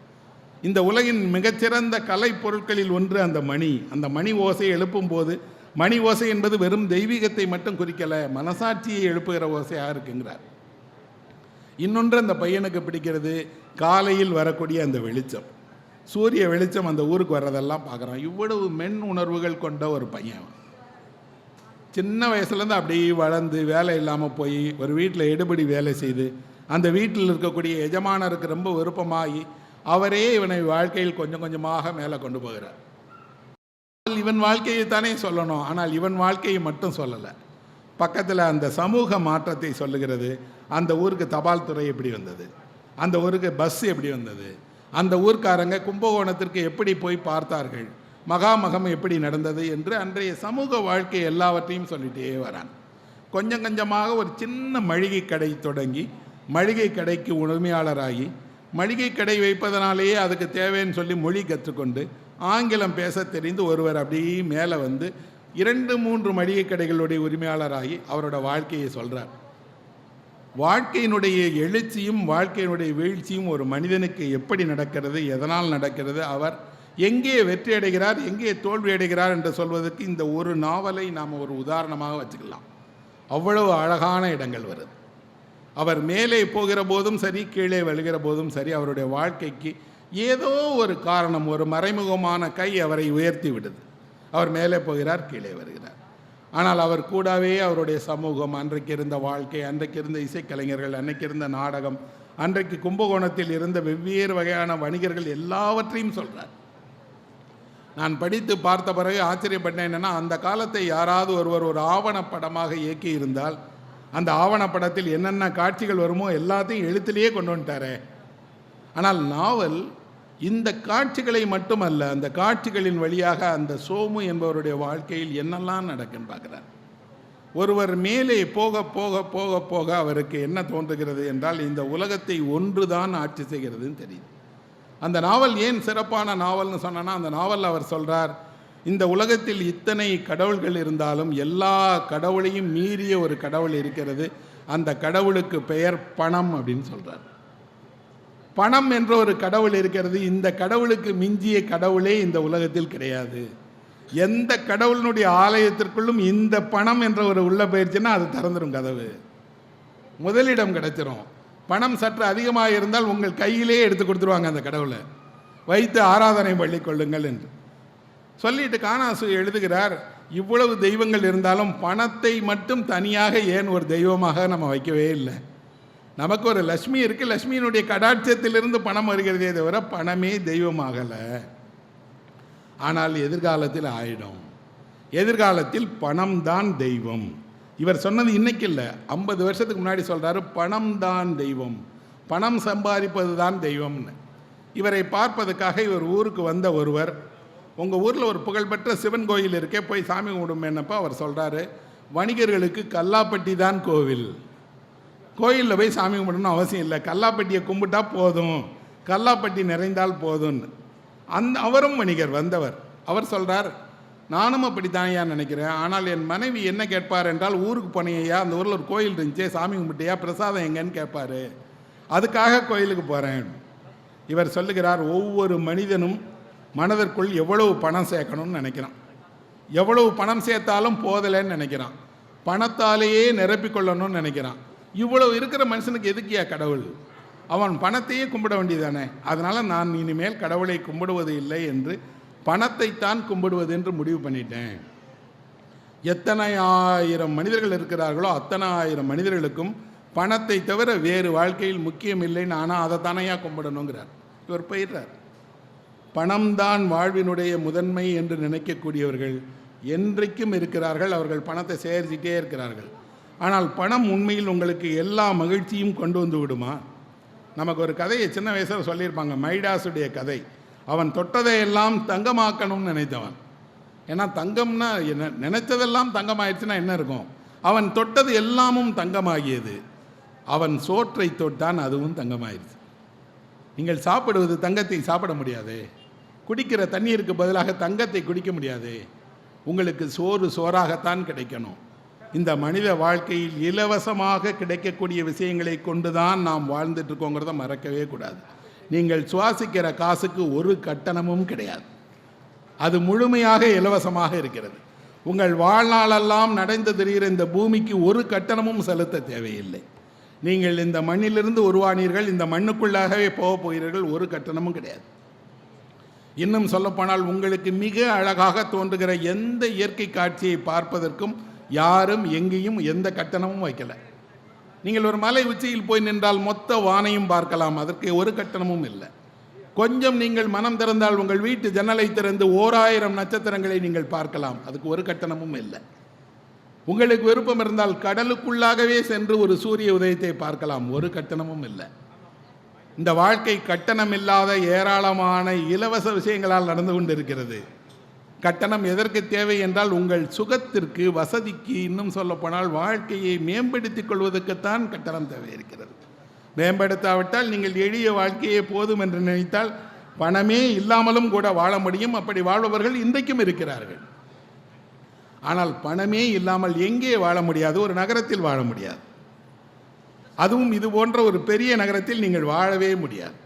இந்த உலகின் மிகச்சிறந்த கலை பொருட்களில் ஒன்று அந்த மணி. அந்த மணி ஓசையை எழுப்பும் போது, மணி ஓசை என்பது வெறும் தெய்வீகத்தை மட்டும் குறிக்கலை, மனசாட்சியை எழுப்புகிற ஓசையாக இருக்குங்கிறார். இன்னொன்று அந்த பையனுக்கு பிடிக்கிறது, காலையில் வரக்கூடிய அந்த வெளிச்சம், சூரிய வெளிச்சம் அந்த ஊருக்கு வர்றதெல்லாம் பார்க்குறான். இவ்வளவு மென் உணர்வுகள் கொண்ட ஒரு பையன். சின்ன வயசுலேருந்து அப்படியே வளர்ந்து வேலை இல்லாமல் போய் ஒரு வீட்டில் எடுபடி வேலை செய்து அந்த வீட்டில் இருக்கக்கூடிய எஜமானருக்கு ரொம்ப விருப்பமாகி அவரே இவனை வாழ்க்கையில் கொஞ்சம் கொஞ்சமாக மேலே கொண்டு போகிறார். இவன் வாழ்க்கையை தானே சொல்லணும், ஆனால் இவன் வாழ்க்கையை மட்டும் சொல்லலை. பக்கத்தில் அந்த சமூக மாற்றத்தை சொல்லுகிறது. அந்த ஊருக்கு தபால் துறை எப்படி வந்தது, அந்த ஊருக்கு பஸ் எப்படி வந்தது, அந்த ஊர்க்காரங்க கும்பகோணத்திற்கு எப்படி போய் பார்த்தார்கள், மகாமகம் எப்படி நடந்தது என்று அன்றைய சமூக வாழ்க்கை எல்லாவற்றையும் சொல்லிகிட்டே வரான். கொஞ்சம் கொஞ்சமாக ஒரு சின்ன மளிகை கடை தொடங்கி மளிகை கடைக்கு உரிமையாளராகி, மளிகை கடை வைப்பதனாலேயே அதுக்கு தேவைன்னு சொல்லி மொழி கற்றுக்கொண்டு ஆங்கிலம் பேச தெரிந்து ஒருவர் அப்படியே மேலே வந்து 2-3 மளிகை கடைகளுடைய உரிமையாளராகி அவரோட வாழ்க்கையை சொல்கிறார். வாழ்க்கையினுடைய எழுச்சியும் வாழ்க்கையினுடைய வீழ்ச்சியும் ஒரு மனிதனுக்கு எப்படி நடக்கிறது, எதனால் நடக்கிறது, அவர் எங்கே வெற்றி அடைகிறார், எங்கே தோல்வி அடைகிறார் என்று சொல்வதற்கு இந்த ஒரு நாவலை நாம் ஒரு உதாரணமாக வச்சுக்கலாம். அவ்வளவு அழகான இடங்கள் வருது. அவர் மேலே போகிற போதும் சரி, கீழே வருகிற போதும் சரி, அவருடைய வாழ்க்கைக்கு ஏதோ ஒரு காரணம், ஒரு மறைமுகமான கை அவரை உயர்த்தி விடுது. அவர் மேலே போகிறார், கீழே வருகிறார். ஆனால் அவர் கூடவே அவருடைய சமூகம், அன்றைக்கு இருந்த வாழ்க்கை, அன்றைக்கு இருந்த இசைக்கலைஞர்கள், அன்றைக்கு இருந்த நாடகம், அன்றைக்கு கும்பகோணத்தில் இருந்த வெவ்வேறு வகையான வணிகர்கள் எல்லாவற்றையும் சொல்கிறார். நான் படித்து பார்த்த பிறகு ஆச்சரியப்பட்டேன். என்னென்னா, அந்த காலத்தை யாராவது ஒருவர் ஒரு ஆவணப்படமாக இயக்கி இருந்தால் அந்த ஆவணப்படத்தில் என்னென்ன காட்சிகள் வருமோ எல்லாத்தையும் எழுத்திலேயே கொண்டு வந்துட்டாரே. ஆனால் நாவல் இந்த காட்சிகளை மட்டுமல்ல, அந்த காட்சிகளின் வழியாக அந்த சோமு என்பவருடைய வாழ்க்கையில் என்னெல்லாம் நடக்குன்னு பார்க்குறார். ஒருவர் மேலே போக போக போக போக அவருக்கு என்ன தோன்றுகிறது என்றால், இந்த உலகத்தை ஒன்று தான் ஆட்சி செய்கிறதுன்னு தெரியுது. அந்த நாவல் ஏன் சிறப்பான நாவல்னு சொன்னா, அந்த நாவல் அவர் சொல்கிறார், இந்த உலகத்தில் இத்தனை கடவுள்கள் இருந்தாலும் எல்லா கடவுளையும் மீறிய ஒரு கடவுள் இருக்கிறது. அந்த கடவுளுக்கு பெயர் பணம் அப்படின்னு சொல்கிறார். பணம் என்ற ஒரு கடவுள் இருக்கிறது. இந்த கடவுளுக்கு மிஞ்சிய கடவுளே இந்த உலகத்தில் கிடையாது. எந்த கடவுளினுடைய ஆலயத்திற்குள்ளும் இந்த பணம் என்ற ஒரு உள்ள பயிற்சின்னா அது திறந்துடும் கதவு, முதலிடம் கிடைச்சிரும். பணம் சற்று அதிகமாக இருந்தால் உங்கள் கையிலே எடுத்து கொடுத்துருவாங்க. அந்த கடவுளை வைத்து ஆராதனை பண்ணி கொள்ளுங்கள் என்று சொல்லிட்டு காணாசு எழுதுகிறார், இவ்வளவு தெய்வங்கள் இருந்தாலும் பணத்தை மட்டும் தனியாக ஏன் ஒரு தெய்வமாக நம்ம வைக்கவே இல்லை. நமக்கு ஒரு லட்சுமி இருக்குது, லட்சுமியினுடைய கடாட்சத்திலிருந்து பணம் வருகிறதே தவிர பணமே தெய்வமாகலை. ஆனால் எதிர்காலத்தில் ஆயிடும். எதிர்காலத்தில் பணம் தான் தெய்வம். இவர் சொன்னது இன்னைக்கு இல்லை, 50 வருஷத்துக்கு முன்னாடி சொல்கிறாரு, பணம் தான் தெய்வம், பணம் சம்பாதிப்பது தான் தெய்வம்னு. இவரை பார்ப்பதுக்காக இவர் ஊருக்கு வந்த ஒருவர், உங்கள் ஊரில் ஒரு புகழ்பெற்ற சிவன் கோயில் இருக்கே, போய் சாமி கும்பிடுமேனப்போ அவர் சொல்கிறாரு, வணிகர்களுக்கு கல்லாப்பட்டி தான் கோவில், கோயிலில் போய் சாமி கும்பிடணும்னு அவசியம் இல்லை, கல்லாப்பட்டியை கும்பிட்டா போதும், கல்லாப்பட்டி நிறைந்தால் போதும்னு. அவரும் வணிகர் வந்தவர். அவர் சொல்கிறார், நானும் அப்படித்தானையா நினைக்கிறேன். ஆனால் என் மனைவி என்ன கேட்பார் என்றால், ஊருக்கு போனீங்கய்யா, அந்த ஊரில் ஒரு கோயில் இருந்துச்சே, சாமி கும்பிட்டியா, பிரசாதம் எங்கன்னு கேட்பார், அதுக்காக கோயிலுக்கு போகிறேன். இவர் சொல்லுகிறார், ஒவ்வொரு மனிதனும் மனதிற்குள் எவ்வளவு பணம் சேர்க்கணும்னு நினைக்கிறான், எவ்வளவு பணம் சேர்த்தாலும் போதலைன்னு நினைக்கிறான், பணத்தாலேயே நிரப்பிக்கொள்ளணும்னு நினைக்கிறான். இவ்வளவு இருக்கிற மனுஷனுக்கு எதுக்கியா கடவுள்? அவன் பணத்தையே கும்பிட வேண்டியதானே. அதனால் நான் இனிமேல் கடவுளை கும்பிடுவது இல்லை என்று பணத்தைத்தான் கும்பிடுவது என்று முடிவு பண்ணிட்டேன். எத்தனை ஆயிரம் மனிதர்கள் இருக்கிறார்களோ அத்தனை ஆயிரம் மனிதர்களுக்கும் பணத்தை தவிர வேறு வாழ்க்கையில் முக்கியம் இல்லைன்னு, ஆனால் அதை தானையா கும்பிடணுங்கிறார். இவர் போயிடுறார். பணம்தான் வாழ்வினுடைய முதன்மை என்று நினைக்கக்கூடியவர்கள் என்றைக்கும் இருக்கிறார்கள். அவர்கள் பணத்தை சேகரிச்சுட்டே இருக்கிறார்கள். ஆனால் பணம் உண்மையில் உங்களுக்கு எல்லா மகிழ்ச்சியும் கொண்டு வந்து விடுமா? நமக்கு ஒரு கதையை சின்ன வயசில் சொல்லியிருப்பாங்க, மைடாஸுடைய கதை. அவன் தொட்டதையெல்லாம் தங்கமாக்கணும்னு நினைத்தவன். ஏன்னா தங்கம்னா என்ன, நினைத்ததெல்லாம் தங்கமாயிடுச்சுன்னா என்ன இருக்கும்? அவன் தொட்டது எல்லாமும் தங்கமாகியது. அவன் சோற்றை தொட்டான், அதுவும் தங்கமாயிடுச்சு. நீங்கள் சாப்பிடுவது தங்கத்தை சாப்பிட முடியாது, குடிக்கிற தண்ணீருக்கு பதிலாக தங்கத்தை குடிக்க முடியாது. உங்களுக்கு சோறு சோறாகத்தான் கிடைக்கணும். இந்த மனித வாழ்க்கையில் இலவசமாக கிடைக்கக்கூடிய விஷயங்களை கொண்டு தான் நாம் வாழ்ந்துட்டு இருக்கோங்கிறத மறக்கவே கூடாது. நீங்கள் சுவாசிக்கிற காசுக்கு ஒரு கட்டணமும் கிடையாது, அது முழுமையாக இலவசமாக இருக்கிறது. உங்கள் வாழ்நாளெல்லாம் நடந்து தெரிகிற இந்த பூமிக்கு ஒரு கட்டணமும் செலுத்த தேவையில்லை. நீங்கள் இந்த மண்ணிலிருந்து உருவானீர்கள், இந்த மண்ணுக்குள்ளாகவே போக போகிறீர்கள், ஒரு கட்டணமும் கிடையாது. இன்னும் சொல்லப்போனால் உங்களுக்கு மிக அழகாக தோன்றுகிற எந்த இயற்கை காட்சியை பார்ப்பதற்கும் யாரும் எங்கேயும் எந்த கட்டணமும் வைக்கலை. நீங்கள் ஒரு மலை உச்சியில் போய் நின்றால் மொத்த வானையும் பார்க்கலாம், அதற்கு ஒரு கட்டணமும் இல்லை. கொஞ்சம் நீங்கள் மனம் திறந்தால் உங்கள் வீட்டு ஜன்னலை திறந்து 1000 நட்சத்திரங்களை நீங்கள் பார்க்கலாம், அதுக்கு ஒரு கட்டணமும் இல்லை. உங்களுக்கு விருப்பம் இருந்தால் கடலுக்குள்ளாகவே சென்று ஒரு சூரிய உதயத்தை பார்க்கலாம், ஒரு கட்டணமும் இல்லை. இந்த வாழ்க்கை கட்டணம் இல்லாத ஏராளமான இலவச விஷயங்களால் நடந்து கொண்டிருக்கிறது. கட்டணம் எதற்கு தேவை என்றால் உங்கள் சுகத்திற்கு, வசதிக்கு, இன்னும் சொல்லப்போனால் வாழ்க்கையை மேம்படுத்திக் கொள்வதற்குத்தான் கட்டணம் தேவை இருக்கிறது. மேம்படுத்தாவிட்டால் நீங்கள் எளிய வாழ்க்கையே போதும் என்று நினைத்தால் பணமே இல்லாமலும் கூட வாழ முடியும். அப்படி வாழ்பவர்கள் இன்றைக்கும் இருக்கிறார்கள். ஆனால் பணமே இல்லாமல் எங்கே வாழ முடியாது? ஒரு நகரத்தில் வாழ முடியாது. அதுவும் இது போன்ற ஒரு பெரிய நகரத்தில் நீங்கள் வாழவே முடியாது.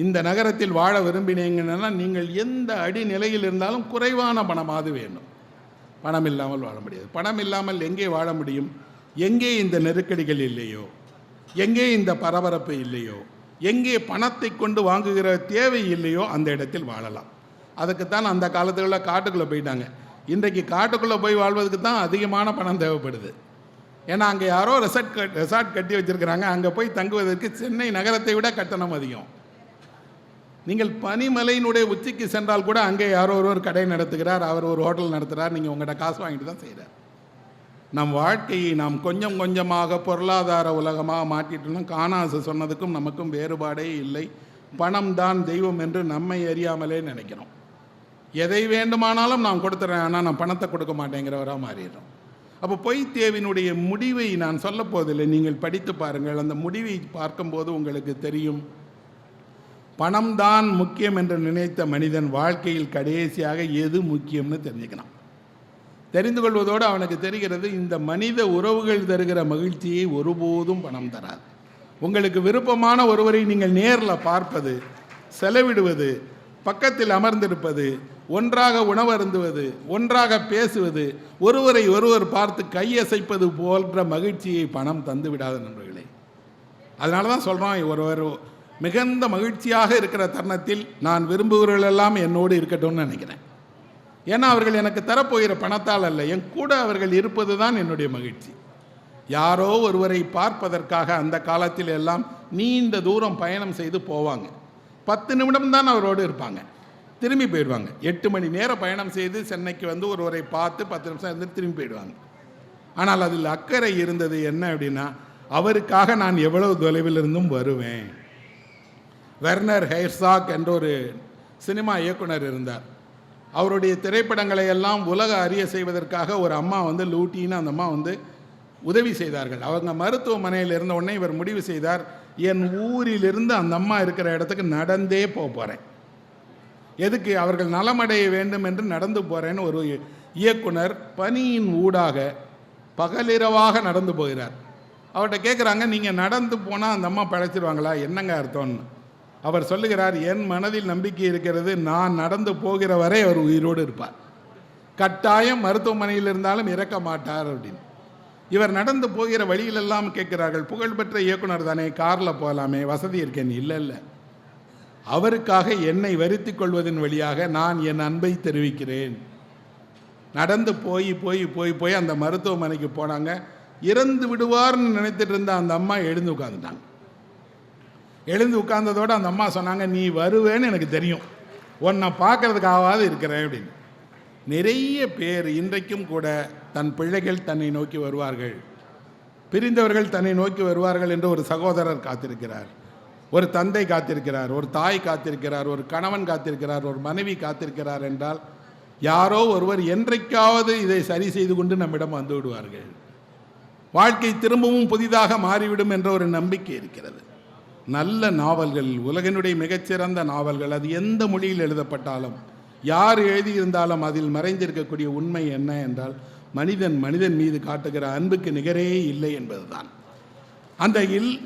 இந்த நகரத்தில் வாழ விரும்பினீங்கன்னா நீங்கள் எந்த அடிநிலையில் இருந்தாலும் குறைவான பணமாவது வேண்டும். பணம் இல்லாமல் வாழ முடியாது. பணம் இல்லாமல் எங்கே வாழ முடியும்? எங்கே இந்த நெருக்கடிகள் இல்லையோ, எங்கே இந்த பரபரப்பு இல்லையோ, எங்கே பணத்தை கொண்டு வாங்குகிற தேவை இல்லையோ அந்த இடத்தில் வாழலாம். அதுக்குத்தான் அந்த காலத்தில் காட்டுக்குள்ளே போயிட்டாங்க. இன்றைக்கு காட்டுக்குள்ளே போய் வாழ்வதற்கு தான் அதிகமான பணம் தேவைப்படுது. ஏன்னா அங்கே யாரோ ரெசார்ட் கட்டி வச்சுருக்கிறாங்க, அங்கே போய் தங்குவதற்கு சென்னை நகரத்தை விட கட்டணம் அதிகம். நீங்கள் பனிமலையினுடைய உச்சிக்கு சென்றால் கூட அங்கே யாரோ ஒருவர் கடை நடத்துகிறார், அவர் ஒரு ஹோட்டல் நடத்துகிறார், நீங்கள் உங்கள்கிட்ட காசு வாங்கிட்டு தான் செய்கிறார். நம் வாழ்க்கையை நாம் கொஞ்சம் கொஞ்சமாக பொருளாதார உலகமாக மாற்றிட்டோம்னா காணாசு சொன்னதுக்கும் நமக்கும் வேறுபாடே இல்லை. பணம் தான் தெய்வம் என்று நம்மை அறியாமலே நினைக்கிறோம். எதை வேண்டுமானாலும் நான் கொடுத்துறேன், ஆனால் நான் பணத்தை கொடுக்க மாட்டேங்கிறவராக மாறிடுறோம். அப்போ பொய் தேவினுடைய முடிவை நான் சொல்ல போதில்லை, நீங்கள் படித்து பாருங்கள். அந்த முடிவை பார்க்கும்போது உங்களுக்கு தெரியும். பணம்தான் முக்கியம் என்று நினைத்த மனிதன் வாழ்க்கையில் கடைசியாக எது முக்கியம்னு தெரிஞ்சுக்கிறான். தெரிந்து கொள்வதோடு அவனுக்கு தெரிகிறது, இந்த மனித உறவுகள் தருகிற மகிழ்ச்சியை ஒருபோதும் பணம் தராது. உங்களுக்கு விருப்பமான ஒருவரை நீங்கள் நேரில் பார்ப்பது, செலவிடுவது, பக்கத்தில் அமர்ந்திருப்பது, ஒன்றாக உணவருந்துவது, ஒன்றாக பேசுவது, ஒருவரை ஒருவர் பார்த்து கையசைப்பது போன்ற மகிழ்ச்சியை பணம் தந்து விடாத நண்பர்களே. அதனால தான் சொல்கிறோம், ஒருவர் மிகுந்த மகிழ்ச்சியாக இருக்கிற தருணத்தில் நான் விரும்புகிறவர்களெல்லாம் என்னோடு இருக்கட்டும்னு நினைக்கிறேன். ஏன்னா அவர்கள் எனக்கு தரப்போகிற பணத்தால் அல்ல, என் கூட அவர்கள் இருப்பது தான் என்னுடைய மகிழ்ச்சி. யாரோ ஒருவரை பார்ப்பதற்காக அந்த காலத்தில் எல்லாம் நீண்ட தூரம் பயணம் செய்து போவாங்க. 10 நிமிடம் தான் அவரோடு இருப்பாங்க, திரும்பி போயிடுவாங்க. 8 மணி நேரம் பயணம் செய்து சென்னைக்கு வந்து ஒருவரை பார்த்து 10 நிமிஷம் இருந்து திரும்பி போயிடுவாங்க. ஆனால் அதில் அக்கறை இருந்தது என்ன அப்படின்னா, அவருக்காக நான் எவ்வளவு தொலைவில் இருந்தும் வருவேன். வெர்னர் ஹெர்சாக் என்ற ஒரு சினிமா இயக்குனர் இருந்தார். அவருடைய திரைப்படங்களை எல்லாம் உலக அறிய செய்வதற்காக ஒரு அம்மா வந்து லூட்டின்னு அந்த அம்மா வந்து உதவி செய்தார்கள். அவங்க மருத்துவமனையில் இருந்த உடனே இவர் முடிவு செய்தார், என் ஊரிலிருந்து அந்த அம்மா இருக்கிற இடத்துக்கு நடந்தே போகிறேன். எதுக்கு? அவர்கள் நலமடைய வேண்டும் என்று நடந்து போகிறேன்னு ஒரு இயக்குனர் பனியின் ஊடாக பகலிரவாக நடந்து போகிறார். அவர்கிட்ட கேட்குறாங்க, நீங்கள் நடந்து போனால் அந்த அம்மா பழைச்சிருவாங்களா? என்னங்க அர்த்தம்னு. அவர் சொல்லுகிறார், என் மனதில் நம்பிக்கை இருக்கிறது, நான் நடந்து போகிற வரை அவர் உயிரோடு இருப்பார், கட்டாயம் மருத்துவமனையில் இருந்தாலும் இறக்க மாட்டார் அப்படின்னு. இவர் நடந்து போகிற வழியிலெல்லாம் கேட்கிறார்கள், புகழ்பெற்ற இயக்குனர் தானே, காரில் போகலாமே, வசதி இருக்கேன். இல்லை இல்லை, அவருக்காக என்னை வருத்தி கொள்வதன் வழியாக நான் என் அன்பை தெரிவிக்கிறேன். நடந்து போய் போய் போய் போய் அந்த மருத்துவமனைக்கு போனாங்க. இறந்து விடுவார்னு நினைத்துட்டு இருந்த அந்த அம்மா எழுந்து உட்காந்துட்டாங்க. எழுந்து உட்கார்ந்ததோடு அந்த அம்மா சொன்னாங்க, நீ வருவேன்னு எனக்கு தெரியும், உன்னை பார்க்கறதுக்காவது இருக்கிறேன் அப்படின்னு. நிறைய பேர் இன்றைக்கும் கூட தன் பிள்ளைகள் தன்னை நோக்கி வருவார்கள், பிரிந்தவர்கள் தன்னை நோக்கி வருவார்கள் என்று ஒரு சகோதரர் காத்திருக்கிறார், ஒரு தந்தை காத்திருக்கிறார், ஒரு தாய் காத்திருக்கிறார், ஒரு கணவன் காத்திருக்கிறார், ஒரு மனைவி காத்திருக்கிறார் என்றால் யாரோ ஒருவர் என்றைக்காவது இதை சரி செய்து கொண்டு நம்மிடம் வந்து விடுவார்கள். வாழ்க்கை திரும்பவும் புதிதாக மாறிவிடும் என்ற ஒரு நம்பிக்கை இருக்கிறது. நல்ல நாவல்கள், உலகினுடைய மிகச்சிறந்த நாவல்கள், அது எந்த மொழியில் எழுதப்பட்டாலும் யார் எழுதியிருந்தாலும் அதில் மறைந்திருக்கக்கூடிய உண்மை என்ன என்றால், மனிதன் மீது காட்டுகிற அன்புக்கு நிகரே இல்லை என்பதுதான்.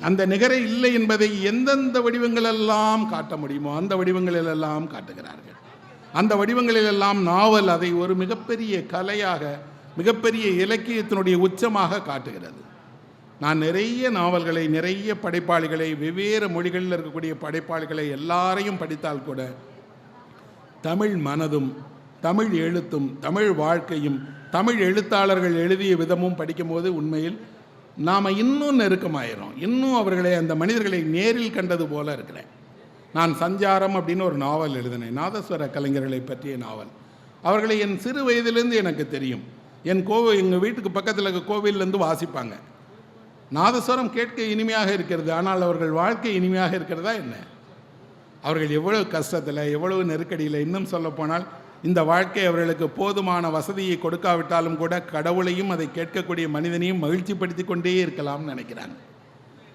அந்த நிகரே இல்லை என்பதை எந்தெந்த வடிவங்களெல்லாம் காட்ட முடியுமோ அந்த வடிவங்களிலெல்லாம் காட்டுகிறார்கள். அந்த வடிவங்களிலெல்லாம் நாவல் அதை ஒரு மிகப்பெரிய கலையாக, மிகப்பெரிய இலக்கியத்தினுடைய உச்சமாக காட்டுகிறது. நான் நிறைய நாவல்களை, நிறைய படைப்பாளிகளை, வெவ்வேறு மொழிகளில் இருக்கக்கூடிய படைப்பாளிகளை எல்லாரையும் படித்தால் கூட தமிழ் மனதும், தமிழ் எழுத்தும், தமிழ் வாழ்க்கையும், தமிழ் எழுத்தாளர்கள் எழுதிய விதமும் படிக்கும்போது உண்மையில் நாம் இன்னும் நெருக்கமாயிரும். இன்னும் அவர்களை, அந்த மனிதர்களை நேரில் கண்டது போல இருக்கிறேன். நான் சஞ்சாரம் அப்படின்னு ஒரு நாவல் எழுதினேன், நாதஸ்வர கலைஞர்களை பற்றிய நாவல். அவர்களை என் சிறு வயதிலிருந்து எனக்கு தெரியும். எங்கள் வீட்டுக்கு பக்கத்தில் இருக்க கோவிலேருந்து வாசிப்பாங்க. நாதஸ்வரம் கேட்க இனிமையாக இருக்கிறது, ஆனால் அவர்கள் வாழ்க்கை இனிமையாக இருக்கிறதா என்ன? அவர்கள் எவ்வளவு கஷ்டத்தில், எவ்வளவு நெருக்கடியில், இன்னும் சொல்லப்போனால் இந்த வாழ்க்கை அவர்களுக்கு போதுமான வசதியை கொடுக்காவிட்டாலும் கூட கடவுளையும் அதை கேட்கக்கூடிய மனிதனையும் மகிழ்ச்சிப்படுத்தி கொண்டே இருக்கலாம்னு நினைக்கிறாங்க.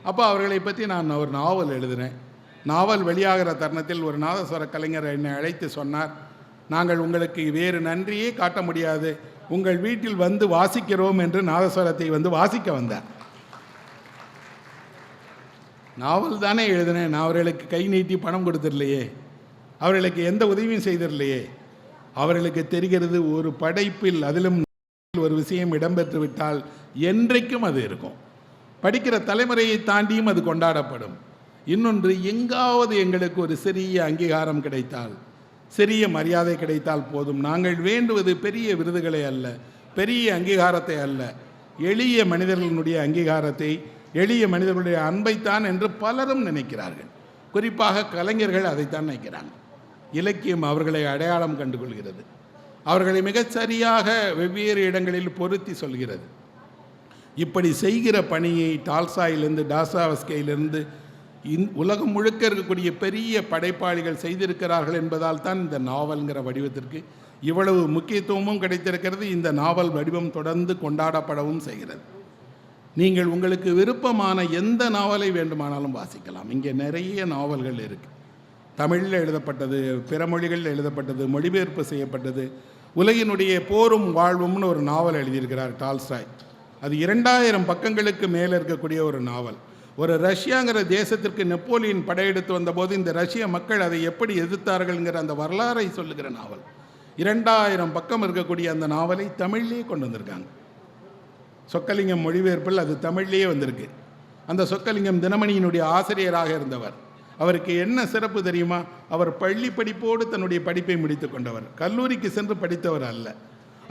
அப்போ அவர்களை பற்றி நான் ஒரு நாவல் எழுதினேன். நாவல் வெளியாகிற தருணத்தில் ஒரு நாதஸ்வர கலைஞர் என்னை அழைத்து சொன்னார், நாங்கள் உங்களுக்கு வேறு நன்றியே காட்ட முடியாது, உங்கள் வீட்டில் வந்து வாசிக்கிறோம் என்று நாதஸ்வரத்தை வந்து வாசிக்க வந்தார். நாவல் தானே எழுதினேன், நான் அவர்களுக்கு கை நீட்டி பணம் கொடுத்துடலையே, அவர்களுக்கு எந்த உதவியும் செய்திடலையே. அவர்களுக்கு தெரிகிறது, ஒரு படைப்பில் அதிலும் ஒரு விஷயம் இடம்பெற்று விட்டால் என்றைக்கும் அது இருக்கும், படிக்கிற தலைமுறையை தாண்டியும் அது கொண்டாடப்படும். இன்னொன்று, எங்காவது எங்களுக்கு ஒரு சிறிய அங்கீகாரம் கிடைத்தால், சிறிய மரியாதை கிடைத்தால் போதும். நாங்கள் வேண்டுவது பெரிய விருதுகளை அல்ல, பெரிய அங்கீகாரத்தை அல்ல, எளிய மனிதர்களுடைய அங்கீகாரத்தை, எளிய மனிதர்களுடைய அன்பைத்தான் என்று பலரும் நினைக்கிறார்கள். குறிப்பாக கலைஞர்கள் அதைத்தான் நினைக்கிறாங்க. இலக்கியம் அவர்களை அடையாளம் கண்டுகொள்கிறது, அவர்களை மிகச்சரியாக வெவ்வேறு இடங்களில் பொருத்தி சொல்கிறது. இப்படி செய்கிற பணியை டால்ஸ்டாயிலிருந்து, டாஸ்டாவஸ்கியிலிருந்து உலகம் முழுக்க இருக்கக்கூடிய பெரிய படைப்பாளிகள் செய்திருக்கிறார்கள் என்பதால் தான் இந்த நாவல்ங்கிற வடிவத்திற்கு இவ்வளவு முக்கியத்துவமும் கிடைத்திருக்கிறது. இந்த நாவல் வடிவம் தொடர்ந்து கொண்டாடப்படவும் செய்கிறது. நீங்கள் உங்களுக்கு விருப்பமான எந்த நாவலை வேண்டுமானாலும் வாசிக்கலாம். இங்கே நிறைய நாவல்கள் இருக்குது. தமிழில் எழுதப்பட்டது, பிற மொழிகளில் எழுதப்பட்டது, மொழிபெயர்ப்பு செய்யப்பட்டது. உலகினுடைய போரும் வாழ்வும்னு ஒரு நாவல் எழுதியிருக்கிறார் டால்ஸ்டாய். அது 2000 பக்கங்களுக்கு மேலே இருக்கக்கூடிய ஒரு நாவல். ஒரு ரஷ்யாங்கிற தேசத்திற்கு நெப்போலியன் படையெடுத்து வந்தபோது இந்த ரஷ்ய மக்கள் அதை எப்படி எதிர்த்தார்கள்ங்கிற அந்த வரலாறை சொல்லுகிற நாவல். 2000 பக்கம் இருக்கக்கூடிய அந்த நாவலை தமிழ்லேயே கொண்டு வந்திருக்காங்க. சொக்கலிங்கம் மொழிபெயர்ப்பில் அது தமிழ்லேயே வந்திருக்கு. அந்த சொக்கலிங்கம் தினமணியினுடைய ஆசிரியராக இருந்தவர். அவருக்கு என்ன சிறப்பு தெரியுமா? அவர் பள்ளி படிப்போடு தன்னுடைய படிப்பை முடித்து கொண்டவர், கல்லூரிக்கு சென்று படித்தவர் அல்ல.